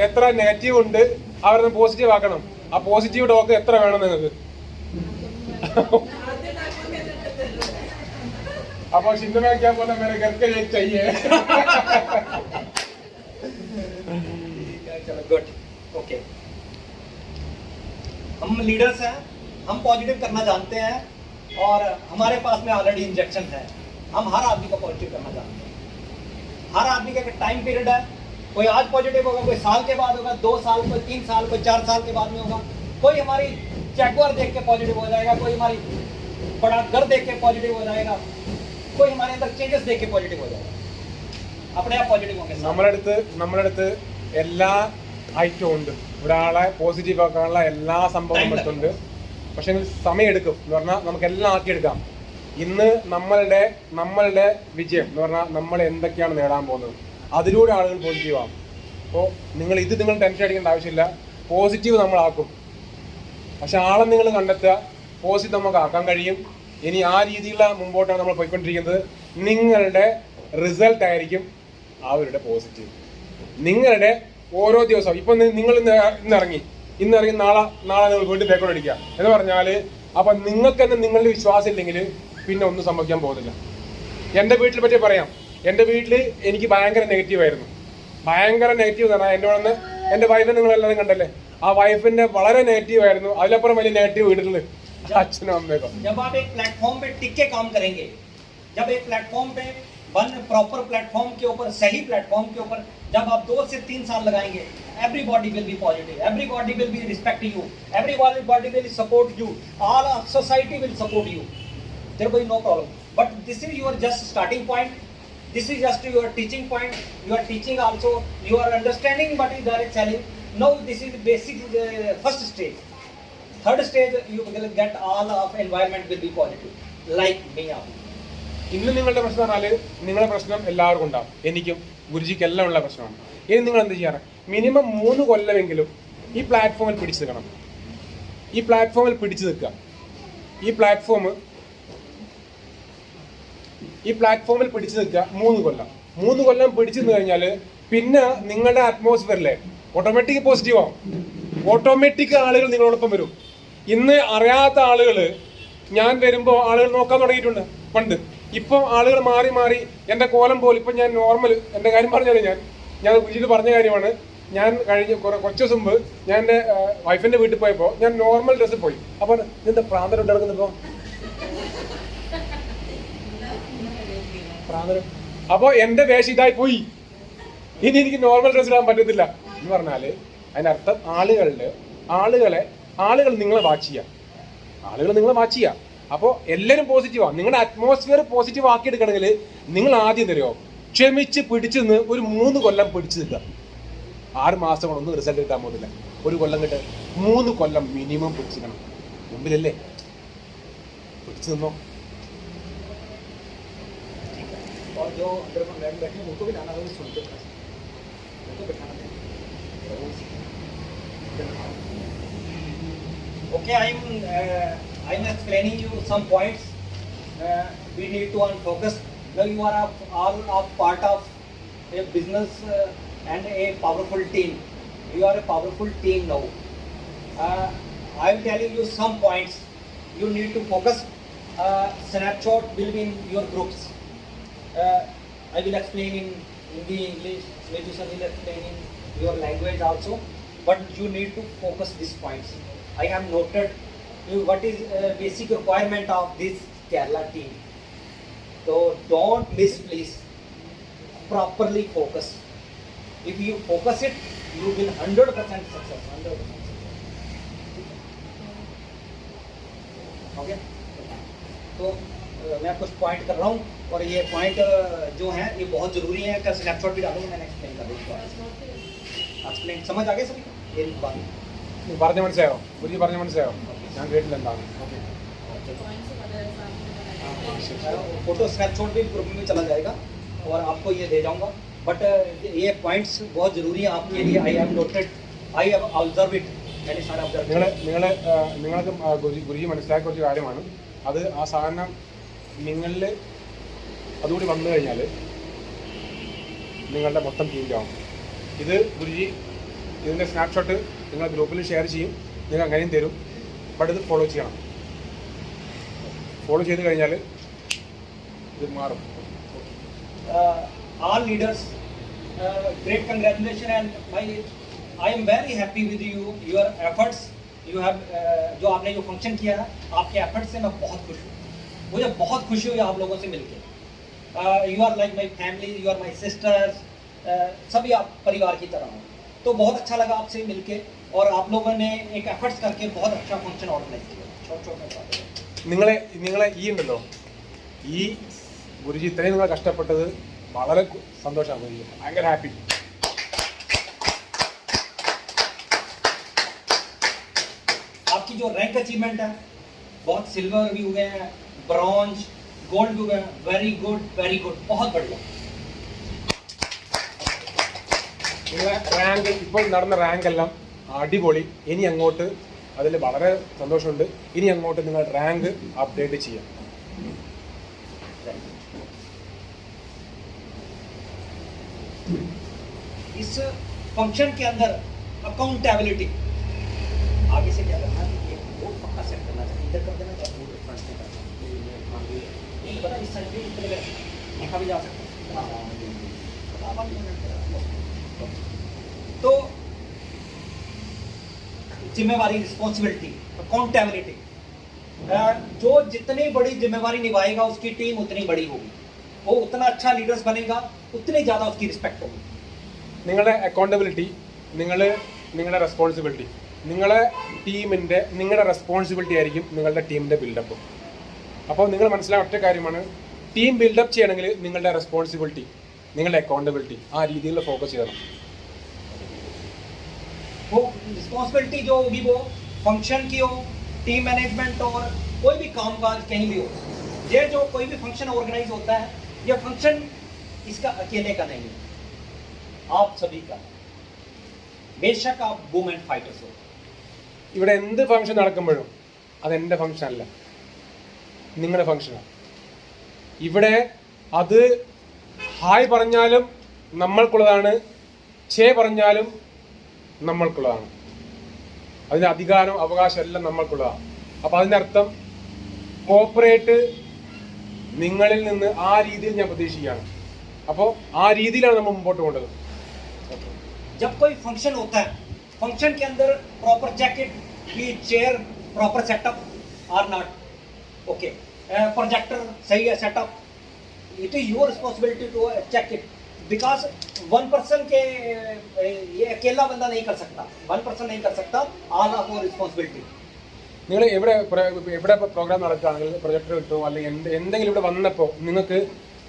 [SPEAKER 2] എത്ര നെഗറ്റീവ് ഉണ്ട് അവരെ പോസിറ്റീവ് ആക്കണം. ആ പോസിറ്റീവ് ഡോക്ക് എത്ര വേണം നിങ്ങൾക്ക്? അപ്പൊ സിനിമയ്ക്കാൻ പോലെ മേരെ ഗർക്കെ चाहिए.
[SPEAKER 1] चलो गुड, ओके। हम लीडर्स हैं, हम पॉजिटिव करना जानते हैं और हमारे पास में ऑलरेडी इंजेक्शन है। हम हर आदमी को पॉजिटिव करना जानते हैं। हर आदमी का एक टाइम पीरियड है, कोई आज पॉजिटिव होगा, कोई साल के बाद होगा, 2 साल, कोई 3 साल, कोई 4 साल के बाद में होगा। कोई हमारी चेकवर देख के पॉजिटिव हो जाएगा, कोई हमारी बड़ा घर देख के पॉजिटिव हो जाएगा, कोई हमारे अंदर चेंजेस देख के पॉजिटिव हो जाएगा। अपने आप पॉजिटिव होंगे।
[SPEAKER 2] നമ്മുടെ അടുത്ത് എല്ലാ ഐറ്റവും ഉണ്ട്, ഒരാളെ പോസിറ്റീവ് ആക്കാനുള്ള എല്ലാ സംഭവങ്ങളും എടുത്തുണ്ട്. പക്ഷെ സമയം എടുക്കും എന്ന് പറഞ്ഞാൽ നമുക്ക് എല്ലാം ആക്കിയെടുക്കാം. ഇന്ന് നമ്മളുടെ വിജയം എന്ന് പറഞ്ഞാൽ നമ്മൾ എന്തൊക്കെയാണ് നേടാൻ പോകുന്നത്, അതിലൂടെ ആളുകൾ പോസിറ്റീവ് ആകും. അപ്പോൾ നിങ്ങൾ ടെൻഷൻ അടിക്കേണ്ട ആവശ്യമില്ല, പോസിറ്റീവ് നമ്മളാക്കും. പക്ഷെ ആളെ നിങ്ങൾ കണ്ടെത്തുക, പോസിറ്റീവ് നമുക്ക് ആക്കാൻ കഴിയും. ഇനി ആ രീതിയിലുള്ള മുമ്പോട്ടാണ് നമ്മൾ പോയിക്കൊണ്ടിരിക്കുന്നത്. നിങ്ങളുടെ റിസൾട്ട് ആയിരിക്കും അവരുടെ പോസിറ്റീവ്. നിങ്ങളുടെ ഓരോ ദിവസവും ഇപ്പം നിങ്ങൾ ഇന്നിറങ്ങി നാളെ നിങ്ങൾ വീണ്ടും ബേക്കോട് അടിക്കുക എന്ന് പറഞ്ഞാൽ, അപ്പം നിങ്ങൾക്ക് തന്നെ നിങ്ങളുടെ വിശ്വാസം ഇല്ലെങ്കിൽ പിന്നെ ഒന്നും സംഭവിക്കാൻ പോകുന്നില്ല. എൻ്റെ വീട്ടിൽ പറ്റി പറയാം. എൻ്റെ വീട്ടിൽ എനിക്ക് ഭയങ്കര നെഗറ്റീവ് ആയിരുന്നു. ഭയങ്കര നെഗറ്റീവ് എന്ന് പറഞ്ഞാൽ എൻ്റെ എൻ്റെ വൈഫിനെ നിങ്ങളെല്ലാവരും കണ്ടല്ലേ, ആ വൈഫിൻ്റെ വളരെ നെഗറ്റീവ് ആയിരുന്നു. അതിലപ്പുറം വലിയ നെഗറ്റീവ് വീട്ടിൽ അച്ഛനും അമ്മയൊക്കെ.
[SPEAKER 1] जब आप एक प्लेटफॉर्म पे टिक के काम करेंगे, जब एक प्लेटफॉर्म पे प्रॉपर प्लेटफॉर्म के ऊपर, सही प्लेटफॉर्म के ऊपर जब आप 2 से 3 साल लगाएंगे, everybody will be positive, everybody will be respect you, everybody will support you, all of society will support you. There will be no problem. But this is your just starting point. This is just your teaching point. You are teaching also. You are understanding what is direct selling. Now this is basic first stage. Third stage you will get all of environment will be positive. Like me.
[SPEAKER 2] ഇന്ന് നിങ്ങളുടെ പ്രശ്നം പറഞ്ഞാൽ നിങ്ങളുടെ പ്രശ്നം എല്ലാവർക്കും ഉണ്ടാവും, എനിക്കും ഗുരുജിക്ക് എല്ലാം ഉള്ള പ്രശ്നമാണ്. ഇനി നിങ്ങൾ എന്ത് ചെയ്യാറ്, മിനിമം 3 കൊല്ലമെങ്കിലും ഈ പ്ലാറ്റ്ഫോമിൽ പിടിച്ചു നിൽക്കണം. ഈ പ്ലാറ്റ്ഫോമിൽ പിടിച്ചു നിൽക്കുക. ഈ പ്ലാറ്റ്ഫോമിൽ പിടിച്ചു നിൽക്കുക 3 കൊല്ലം. 3 കൊല്ലം പിടിച്ചു നിന്ന് കഴിഞ്ഞാൽ പിന്നെ നിങ്ങളുടെ അറ്റ്മോസ്ഫിയറിലെ ഓട്ടോമാറ്റിക് പോസിറ്റീവ് ആവും. ഓട്ടോമാറ്റിക് ആളുകൾ നിങ്ങളോടൊപ്പം വരും. ഇന്ന് അറിയാത്ത ആളുകൾ ഞാൻ വരുമ്പോൾ ആളുകൾ നോക്കാൻ തുടങ്ങിയിട്ടുണ്ട് പണ്ട്. ഇപ്പം ആളുകൾ മാറി എൻ്റെ കോലം പോലെ ഇപ്പം ഞാൻ നോർമൽ, എൻ്റെ കാര്യം പറഞ്ഞാൽ ഞാൻ ഗുരുജിയിൽ പറഞ്ഞ കാര്യമാണ്. ഞാൻ കുറച്ച് ദിവസം മുമ്പ് ഞാൻ എൻ്റെ വൈഫിൻ്റെ വീട്ടിൽ പോയപ്പോൾ ഞാൻ നോർമൽ ഡ്രസ്സിൽ പോയി. അപ്പോൾ ഇതെന്താ പ്രാന്തരോട്ട് നടക്കുന്നിപ്പോൾ പ്രാന്തരം, അപ്പോൾ എൻ്റെ വേഷം ഇതായി പോയി. ഇനി എനിക്ക് നോർമൽ ഡ്രസ്സ് ഇടാൻ പറ്റത്തില്ല എന്ന് പറഞ്ഞാൽ അതിനർത്ഥം ആളുകൾ നിങ്ങളെ വാച്ച് ചെയ്യുക. അപ്പോൾ എല്ലാവരും പോസിറ്റീവാണ്. നിങ്ങളുടെ അറ്റ്മോസ്ഫിയർ പോസിറ്റീവ് ആക്കിയെടുക്കണമെങ്കിൽ നിങ്ങൾ ആദ്യം തരുമോ ക്ഷമിച്ച് പിടിച്ചു നിന്ന് ഒരു 3 കൊല്ലം പിടിച്ചു നിൽക്കുക. 6 മാസം കൊണ്ടൊന്നും റിസൾട്ട് കിട്ടാൻ പോകുന്നില്ല. 1 കൊല്ലം കിട്ടുക, 3 കൊല്ലം മിനിമം പിടിച്ചിരിക്കണം. മുമ്പിലല്ലേ, പിടിച്ചു നിന്നോ.
[SPEAKER 1] और जो अंदर में बैठे उनको भी लाना, सुनते Okay, I'm explaining you some points. We need to unfocus. Now you are all a part of a business and a powerful team. You are a powerful team now. I'm telling you some points. You need to focus. Snapshot will be in your groups. I will explain in Hindi, English. Maybe some will explain in your language also. But you need to focus these points. I have noted what is basic requirement of this Kerala team. So don't miss, please. Properly focus. If you focus it, you will 100% success. 100%. Okay तो मैं कुछ point कर रहा हूँ और ये point जो हैं ये बहुत ज़रूरी है. कल स्नैपशॉट भी डालूंगा, मैंने एक्सप्लेन कर दूँगा. एक्सप्लेन समझ आ गया सभी को? ये बात
[SPEAKER 2] പറഞ്ഞ മനസ്സിലായോ? ഗുരുജി പറഞ്ഞ മനസ്സിലായോ? ഞാൻ കേട്ടില്ല എന്താണ്.
[SPEAKER 1] फोटो स्नैपशॉट भी ग्रुप में चला जाएगा और आपको ये दे जाऊंगा. बट ये पॉइंट्स बहुत ज़रूरी है आपके लिए. I have noted, I have observe it. मैंने सारा ऑब्जर्व
[SPEAKER 2] നിങ്ങൾക്ക് ഗുരുജി മനസ്സിലാക്കിയ കുറച്ച് കാര്യമാണ്. അത് ആ സാധനം നിങ്ങളിൽ അതുകൂടി വന്നു കഴിഞ്ഞാൽ നിങ്ങളുടെ മൊത്തം ടീമിലാവും. ഇത് ഗുരുജി ഇതിൻ്റെ സ്നാപ്ഷോട്ട് നിങ്ങൾ ഗ്രൂപ്പിൽ ഷെയർ ചെയ്യും, നിങ്ങൾ അങ്ങനെയും തരും. ബട്ട് ഇത് ഫോളോ ചെയ്യണം. ഫോളോ ചെയ്ത് കഴിഞ്ഞാൽ ഇത് മാറും.
[SPEAKER 1] all leaders, great congratulations and I am very happy with your efforts. You have जो आपने जो फंक्शन किया है, आपके एफर्ट्स से मैं बहुत खुश हूँ. मुझे बहुत खुशी हुई आप लोगों से मिलके. You are like my family, you are my sisters. सभी आप परिवार की तरह हो. तो बहुत अच्छा लगा आपसे मिलके और आप लोगों ने एक एफर्ट्स करके बहुत अच्छा फंक्शन ऑर्गेनाइज किया. छोटे
[SPEAKER 2] നിങ്ങളെ ഈ ഉണ്ടല്ലോ, ഈ ഗുരുജി ഇത്രയും നിങ്ങൾ കഷ്ടപ്പെട്ടത് വളരെ സന്തോഷമാണ്. ഗുരുജി ഭയങ്കര ഹാപ്പി.
[SPEAKER 1] आपकी जो रैंक अचीवमेंट है, बहुत सिल्वर भी हुए हैं, ब्रॉन्ज, गोल्ड भी हुए हैं. वेरी गुड, बहुत बढ़िया.
[SPEAKER 2] നിങ്ങളെ റാങ്ക് ഇപ്പോൾ നടന്ന റാങ്ക് എല്ലാം അടിപൊളി. ഇനി അങ്ങോട്ട് അതിൽ വളരെ സന്തോഷമുണ്ട്. ഇനി അങ്ങോട്ട് നിങ്ങൾ റാങ്ക് അപ്ഡേറ്റ് ചെയ്യാം.
[SPEAKER 1] इस फंक्शन के अंदर अकाउंटेबिलिटी आगे से क्या करना है, ये बोर्ड पक्का सेट करना चाहिए. इधर कर देना या बोर्ड फ्रंट में करना. ये पता इस साइड भी इतने लिखा भी जा सकता है. तो जिम्मेवारी, रिस्पॉन्सिबिलिटी, अकाउंटेबिलिटी. जो जितनी बड़ी जिम्मेवारी निभाएगा उसकी टीम उतनी बड़ी होगी. वो उतना अच्छा लीडर्स बनेगा, उतनी ज़्यादा उसकी रिस्पेक्ट होगी.
[SPEAKER 2] നിങ്ങളുടെ അക്കൗണ്ടബിലിറ്റി, നിങ്ങളുടെ റെസ്പോൺസിബിലിറ്റി, നിങ്ങളുടെ റെസ്പോൺസിബിലിറ്റി ആയിരിക്കും നിങ്ങളുടെ ടീമിൻ്റെ ബിൽഡപ്പ്. അപ്പോൾ നിങ്ങൾ മനസ്സിലായ ഒറ്റ കാര്യമാണ്, ടീം ബിൽഡപ്പ് ചെയ്യണമെങ്കിൽ നിങ്ങളുടെ റെസ്പോൺസിബിലിറ്റി, നിങ്ങളുടെ അക്കൗണ്ടബിലിറ്റി ആ രീതിയിൽ ഫോക്കസ് ചെയ്യണം.
[SPEAKER 1] वो रिस्पॉन्सिबिलिटी जो होगी वो फंक्शन की हो, टीम मैनेजमेंट और कोई भी कामकाज कहीं भी हो. ये जो कोई भी फंक्शन ऑर्गेनाइज होता है, ये फंक्शन इसका अकेले का नहीं है, आप सभी का. बेशक आप वुमेन फाइटर्स हो.
[SPEAKER 2] ഇവിടെ എന്ത് ഫംഗ്ഷൻ നടക്കുമ്പോഴും അതെൻ്റെ ഫംഗ്ഷൻ അല്ല, നിങ്ങളുടെ ഫംഗ്ഷനാണ്. ഇവിടെ അത് ഹായ് പറഞ്ഞാലും നമ്മൾക്കുള്ളതാണ്, ഛേ പറഞ്ഞാലും നമ്മൾക്കുള്ളതാണ്. അതിൻ്റെ അധികാരം അവകാശം എല്ലാം നമ്മൾക്കുള്ളതാണ്. അപ്പോൾ അതിൻ്റെ അർത്ഥം കോർപ്പറേറ്റ് നിങ്ങളിൽ നിന്ന് ആ രീതിയിൽ ഞാൻ പ്രതീക്ഷിക്കുകയാണ്. അപ്പോൾ ആ രീതിയിലാണ് നമ്മൾ മുമ്പോട്ട് പോകേണ്ടത്.
[SPEAKER 1] जब कोई फंक्शन होता है, फंक्शन के अंदर प्रॉपर जैकेट की chair proper setup are not okay, projector सही है setup, it is your responsibility to check it. Because one person के ये अकेला बंदा नहीं कर सकता, वन पर्सन नहीं कर सकता, ऑल ऑफ योर रिस्पॉन्सिबिलिटी.
[SPEAKER 2] നിങ്ങൾ എവിടെ പ്രോഗ്രാം നടക്കുകയാണെങ്കിൽ പ്രൊജക്ടർ കിട്ടും, അല്ലെങ്കിൽ എന്തെങ്കിലും ഇവിടെ വന്നപ്പോൾ നിങ്ങൾക്ക്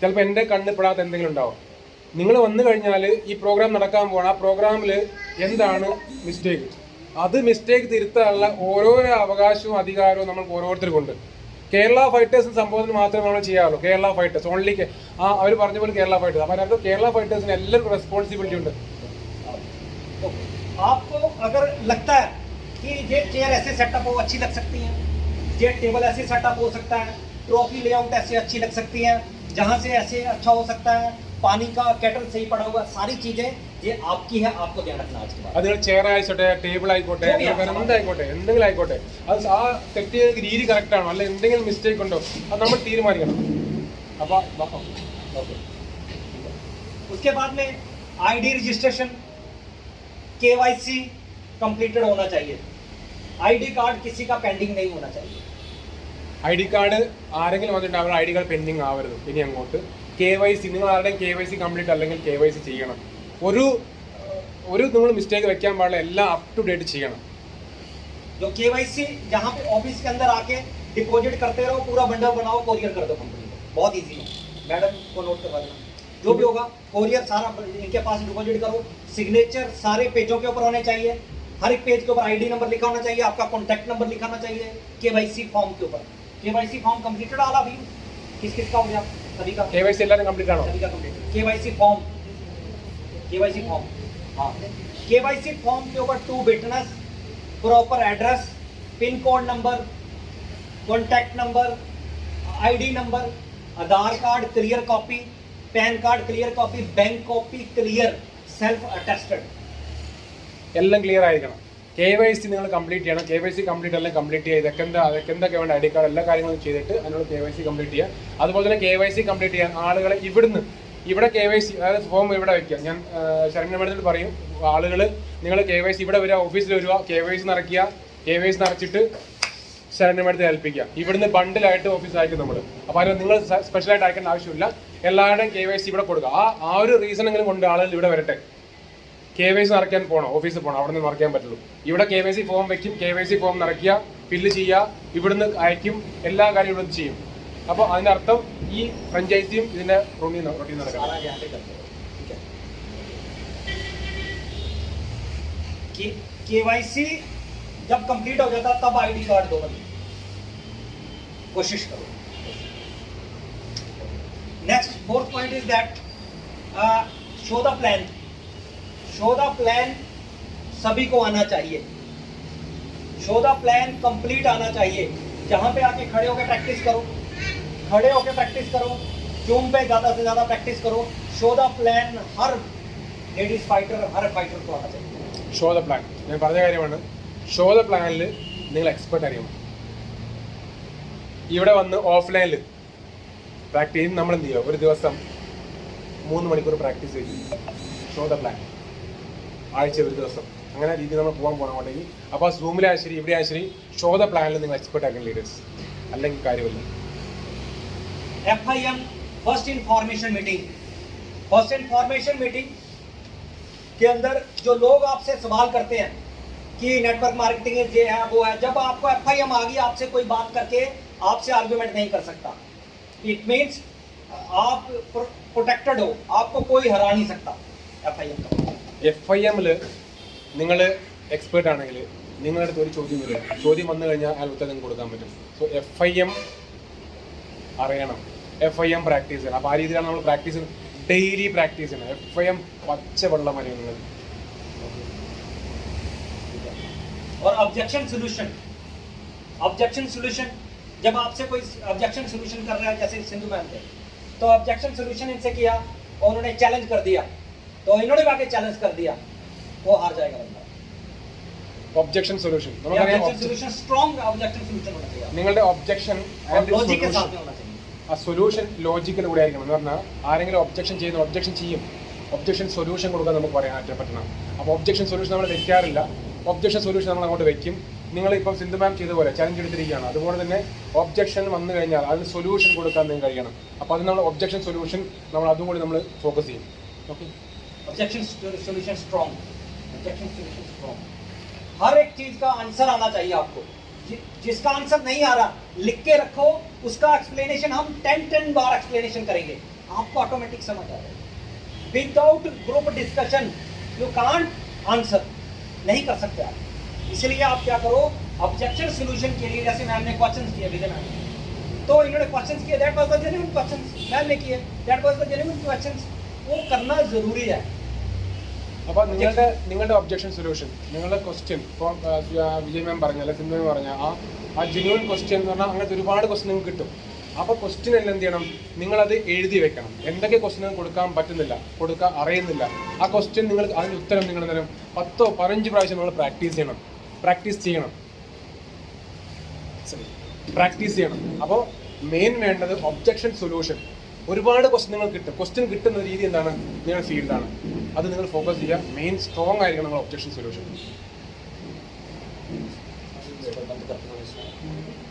[SPEAKER 2] ചിലപ്പോൾ എൻ്റെ കണ്ണിൽപ്പെടാത്ത എന്തെങ്കിലും ഉണ്ടാവും. നിങ്ങൾ വന്നു കഴിഞ്ഞാൽ ഈ പ്രോഗ്രാം നടക്കാൻ പോകണം, ആ പ്രോഗ്രാമിൽ എന്താണ് മിസ്റ്റേക്ക്, അത് മിസ്റ്റേക്ക് തിരുത്താനുള്ള ഓരോരോ അവകാശവും അധികാരവും നമ്മൾക്ക് ഓരോരുത്തർക്കുണ്ട്. കേരള ഫൈറ്റേഴ്സിന് സംഭവത്തിന് മാത്രമേ നമ്മൾ ചെയ്യാറുള്ളൂ. കേരള ഫൈറ്റേഴ്സ് ഓൺലി, അവർ പറഞ്ഞ പോലെ കേരള ഫൈറ്റേഴ്സ്. അപ്പോൾ അതിനകത്ത് കേരള ഫൈറ്റേഴ്സിന് എല്ലാവർക്കും റെസ്പോൺസിബിലിറ്റി ഉണ്ട്.
[SPEAKER 1] आपको अगर लगता है कि ये चेयर ऐसे सेटअप हो अच्छी लग सकती है, ये टेबल ऐसे सेटअप हो सकता है, ट्रॉफी लेआउट ऐसे अच्छी लग सकती है, जहाँ से ऐसे अच्छा हो सकता है, पानी का केटल सही पड़ा हुआ, सारी चीजें ये आपकी है, आपको ध्यान रखना आज के बाद।
[SPEAKER 2] അതിൽ ചെയർ ആയിക്കോട്ടെ, ടേബിൾ ആയിക്കോട്ടെ, എന്തായിക്കോട്ടെ, എന്തെങ്കിലും ആയിക്കോട്ടെ, അത് ആ സെറ്റ് ചെയ്ത രീതി കറക്റ്റ് ആണോ, അല്ലെങ്കിൽ എന്തെങ്കിലും മിസ്റ്റേക്ക് ഉണ്ടോ, അത് നമ്മൾ തീരുമാനിക്കണം. അപ്പോൾ
[SPEAKER 1] ओके, उसके बाद में आईडी रजिस्ट्रेशन, केवाईसी कंप्लीटेड होना चाहिए। आईडी कार्ड किसी का पेंडिंग नहीं होना चाहिए।
[SPEAKER 2] ID കാർഡ് ആരെങ്കിലും വന്നിട്ട് അവരുടെ ID കാർഡ് പെൻഡിങ് ആവരുത്. ഇനി അങ്ങോട്ട് KYC, നിങ്ങൾ ആരുടെയും KYC കംപ്ലീറ്റ് അല്ലെങ്കിൽ KYC ചെയ്യണം. ഒരു നിങ്ങൾ മിസ്റ്റേക്ക് വെക്കാൻ പാടില്ല, എല്ലാം അപ് ടു ഡേറ്റ് ചെയ്യണം.
[SPEAKER 1] जो केवाईसी जहाँ पे ऑफिस के अंदर आके डिपॉजिट करते रहो, पूरा बंडल बनाओ, कोरियर कर दो कंपनी को, बहुत इजी है। मैडम को नोट करवा देना, जो भी होगा कोरियर सारा इनके पास डिपॉजिट करो। सिग्नेचर सारे पेजों के ऊपर होने चाहिए, हर एक पेज के ऊपर आईडी नंबर लिखा होना चाहिए, आपका कॉन्टैक्ट नंबर लिखाना चाहिए केवाईसी फॉर्म के ऊपर। केवाईसी फॉर्म कंप्लीटेड आला भी किस किस का हो गया? सभी का
[SPEAKER 2] KYC എല്ലാവരും കംപ്ലീറ്റ് ആണോ?
[SPEAKER 1] सभी का complete. KYC form, KYC form, हाँ, केवाईसी फॉर्म के ऊपर 2 witness, proper address, pin code number, contact number, ID number, Aadhaar card clear copy, PAN card clear copy, bank copy clear, self attested,
[SPEAKER 2] എല്ലാം clear ആയിരിക്കണം. KYC നിങ്ങൾ complete ചെയ്യണം. KYC complete എല്ലാം complete ചെയ്യുക. ഇതൊക്കെ എന്തൊക്കെ വേണ്ട, ID കാർഡ് എല്ലാ കാര്യങ്ങളും ചെയ്തിട്ട് അതിനുള്ള KYC കംപ്ലീറ്റ് ചെയ്യുക. അതുപോലെ തന്നെ KYC കംപ്ലീറ്റ് ചെയ്യാൻ ആളുകളെ ഇവിടെ KYC, അതായത് ഫോം ഇവിടെ വയ്ക്കുക. ഞാൻ ശരണ്യ മേഡത്തിൽ പറയും, ആളുകൾ നിങ്ങൾ KYC ഇവിടെ വരിക, ഓഫീസിൽ വരിക, KYC നിറയ്ക്കുക, KYC നിറച്ചിട്ട് ശരണ്യ മേഡത്തെ ഏൽപ്പിക്കുക. ഇവിടുന്ന് ബണ്ടിലായിട്ട് ഓഫീസിൽ അയക്കും നമ്മൾ. അപ്പോൾ അതിന് നിങ്ങൾ സ്പെഷ്യലായിട്ട് അയക്കേണ്ട ആവശ്യമില്ല, എല്ലാവരുടെയും KYC ഇവിടെ കൊടുക്കുക. ആ ഒരു റീസണെങ്കിലും കൊണ്ട് ആളുകൾ ഇവിടെ വരട്ടെ. KYC നിറയ്ക്കാൻ പോകണം, ഓഫീസിൽ പോകണം, അവിടെ നിന്ന് നിറയ്ക്കാൻ പറ്റുള്ളൂ. ഇവിടെ KYC ഫോം വെക്കും, KYC ഫോം നിറയ്ക്കുക, ഫില്ല് ചെയ്യുക, ഇവിടുന്ന് അയക്കും, എല്ലാ കാര്യവും ഇവിടുന്ന് ചെയ്യും. അപ്പോൾ അതിനർത്ഥം ഈ ഫ്രാഞ്ചൈസിയും ഇതിന്റെ റൊട്ടീൻ നടക്കണം.
[SPEAKER 1] सारा यहाँ पे करते हो, ठीक है। केवाईसी जब कंप्लीट हो जाता तब आईडी कार्ड दो, बंदे कोशिश करो। Next 4th point is that show the plan. Show the plan सभी को आना चाहिए, शो द प्लान कंप्लीट आना चाहिए। जहां पे आके खड़े होकर प्रैक्टिस करो, खड़े होकर प्रैक्टिस करो, जूम पे ज़्यादा से ज़्यादा प्रैक्टिस करो। Show the plan her ladies fighter, her fighter को आना चाहिए।
[SPEAKER 2] ഷോ ദ പ്ലാൻ ഞാൻ പറഞ്ഞ കാര്യമാണ്. ഷോ ദ പ്ലാനിൽ നിങ്ങൾ എക്സ്പെർട്ട് അറിയണം. ഇവിടെ വന്ന് ഓഫ്ലൈനിൽ പ്രാക്ടീസ് ചെയ്ത് നമ്മൾ എന്ത് ചെയ്യുക, ഒരു ദിവസം 3 മണിക്കൂർ പ്രാക്ടീസ് ചെയ്യും. ഷോ ദ പ്ലാൻ ആഴ്ച ഒരു ദിവസം, അങ്ങനെ രീതിയിൽ നമ്മൾ പോകണമെങ്കിൽ അപ്പോൾ സൂമിലായാലും ശരി ഇവിടെ ആയാലും ശരി ഷോ ദ പ്ലാനിൽ നിങ്ങൾ എക്സ്പെർട്ട് ആക്കണം ലീഡേഴ്സ്, അല്ലെങ്കിൽ കാര്യമില്ല.
[SPEAKER 1] FIM first information meeting. First information meeting के अंदर जो लोग आपसे सवाल करते हैं कि नेटवर्क मार्केटिंग ये है वो है, जब आपको FIM आ गई, आपसे कोई बात करके आपसे आर्ग्यूमेंट नहीं कर सकता। इट मीन्स आप प्रोटेक्टेड हो, आपको कोई हरा नहीं सकता FIM का।
[SPEAKER 2] FIM-ൽ നിങ്ങൾ എക്സ്പേർട്ട് ആണെങ്കിൽ നിങ്ങളുടെ അടുത്ത് ഒരു ചോദ്യം വരും, ചോദ്യം വന്നു കഴിഞ്ഞാൽ അയാൾ ഉത്തരം കൊടുക്കാൻ പറ്റും. സോ FIM അറിയണം, FIM പ്രാക്ടീസ് ചെയ്യണം. അപ്പോൾ ആ രീതിയിലാണ് നമ്മൾ പ്രാക്ടീസ് ചെയ്യുന്നത്, ഡെയിലി പ്രാക്ടീസ് ചെയ്യണം. FIM പച്ചവെള്ളം മലയുന്നത്.
[SPEAKER 1] और ऑब्जेक्शन सोल्यूशन, ऑब्जेक्शन सोल्यूशन जब आपसे कोई ऑब्जेक्शन सोल्यूशन कर रहा है, जैसे सिंधु मैम थे, तो ऑब्जेक्शन सोल्यूशन इनसे किया और उन्होंने चैलेंज कर दिया, तो इन्होंने भी आके चैलेंज कर दिया, वो हार जाएगा बंदा।
[SPEAKER 2] Objection solution
[SPEAKER 1] objection solution strong objection solution होना चाहिए,
[SPEAKER 2] നിങ്ങളുടെ ഒബ്ജക്ഷൻ
[SPEAKER 1] और लॉजिक के साथ में होना चाहिए।
[SPEAKER 2] ആ സൊല്യൂഷൻ ലോജിക്കൽ കൂടെ ആയിരിക്കണം. എന്ന് പറഞ്ഞാൽ ആരെങ്കിലും ഒബ്ജക്ഷൻ ചെയ്യുന്ന ഒബ്ജക്ഷൻ ചെയ്യും, ഒബ്ജക്ഷൻ സൊല്യൂഷൻ കൊടുക്കാൻ നമുക്ക് പറയാൻ പറ്റണം. അപ്പോൾ ഒബ്ജക്ഷൻ സൊല്യൂഷൻ നമ്മൾ വെക്കാറില്ല, ഒബ്ജക്ഷൻ സൊല്യൂഷൻ നമ്മൾ അങ്ങോട്ട് വെക്കും. നിങ്ങളിപ്പോൾ സിന്ധു മാം ചെയ്ത പോലെ ചലഞ്ച് എടുത്തിരിക്കുകയാണ്, അതുപോലെ തന്നെ ഒബ്ജക്ഷൻ വന്നു കഴിഞ്ഞാൽ അതിന് സൊല്യൂഷൻ കൊടുക്കാൻ നിങ്ങൾക്ക് കഴിയണം. അപ്പോൾ അത് നമ്മൾ ഒബ്ജക്ഷൻ സൊല്യൂഷൻ നമ്മൾ അതും കൂടി നമ്മൾ ഫോക്കസ് ചെയ്യും. Okay,
[SPEAKER 1] objection solution strong, objection solution strong. हर एक चीज का आंसर आना चाहिए आपको। जिसका आंसर नहीं आ रहा लिख के रखो, उसका एक्सप्लेनेशन हम 10 बार एक्सप्लेनेशन करेंगे, आपको ऑटोमेटिक समझ आ जाएगा। Without group discussion you can't answer, नहीं कर सकते आप। इसलिए आप क्या करो, ऑब्जेक्शन सोल्यूशन के लिए जैसे मैम ने क्वेश्चंस किए, विजय मैम, तो इन्होंने क्वेश्चंस किए, that was the genuine questions ma'am ने किए, that was the genuine questions. वो करना जरूरी है,
[SPEAKER 2] അപ്പോൾ നിങ്ങളുടെ ഒബ്ജക്ഷൻ സൊല്യൂഷൻ, നിങ്ങളുടെ ക്വസ്റ്റ്യൻ, ഇപ്പോൾ വിജയ് മാം പറഞ്ഞ അല്ലെ സിന്ധു മാം പറഞ്ഞ ആ ജെന്യൂൻ ക്വസ്റ്റ്യൻ എന്ന് പറഞ്ഞാൽ അങ്ങനത്തെ ഒരുപാട് ക്വസ്റ്റ്യൻ നിങ്ങൾക്ക് കിട്ടും. അപ്പോൾ ക്വസ്റ്റ്യൻ എല്ലാം എന്ത് ചെയ്യണം, നിങ്ങളത് എഴുതി വെക്കണം. എന്തൊക്കെ ക്വസ്റ്റ്യൻ കൊടുക്കാൻ പറ്റുന്നില്ല, കൊടുക്കാൻ അറിയുന്നില്ല, ആ ക്വസ്റ്റ്യൻ നിങ്ങൾ അതിൻ്റെ ഉത്തരം നിങ്ങൾ എന്തെങ്കിലും 10-15 പ്രാവശ്യം നിങ്ങൾ പ്രാക്ടീസ് ചെയ്യണം. അപ്പോൾ മെയിൻ വേണ്ടത് ഒബ്ജക്ഷൻ സൊല്യൂഷൻ. ഒരുപാട് ക്വസ്റ്റ്യൻ നിങ്ങൾ കിട്ടും. ക്വസ്റ്റ്യൻ കിട്ടുന്ന രീതി എന്താണ്, നിങ്ങളുടെ ഫീൽഡാണ്. അത് നിങ്ങൾ ഫോക്കസ് ചെയ്യുക. മെയിൻ സ്ട്രോങ് ആയിരിക്കണം നിങ്ങൾ ഒബ്ജക്ഷൻ സൊല്യൂഷൻ.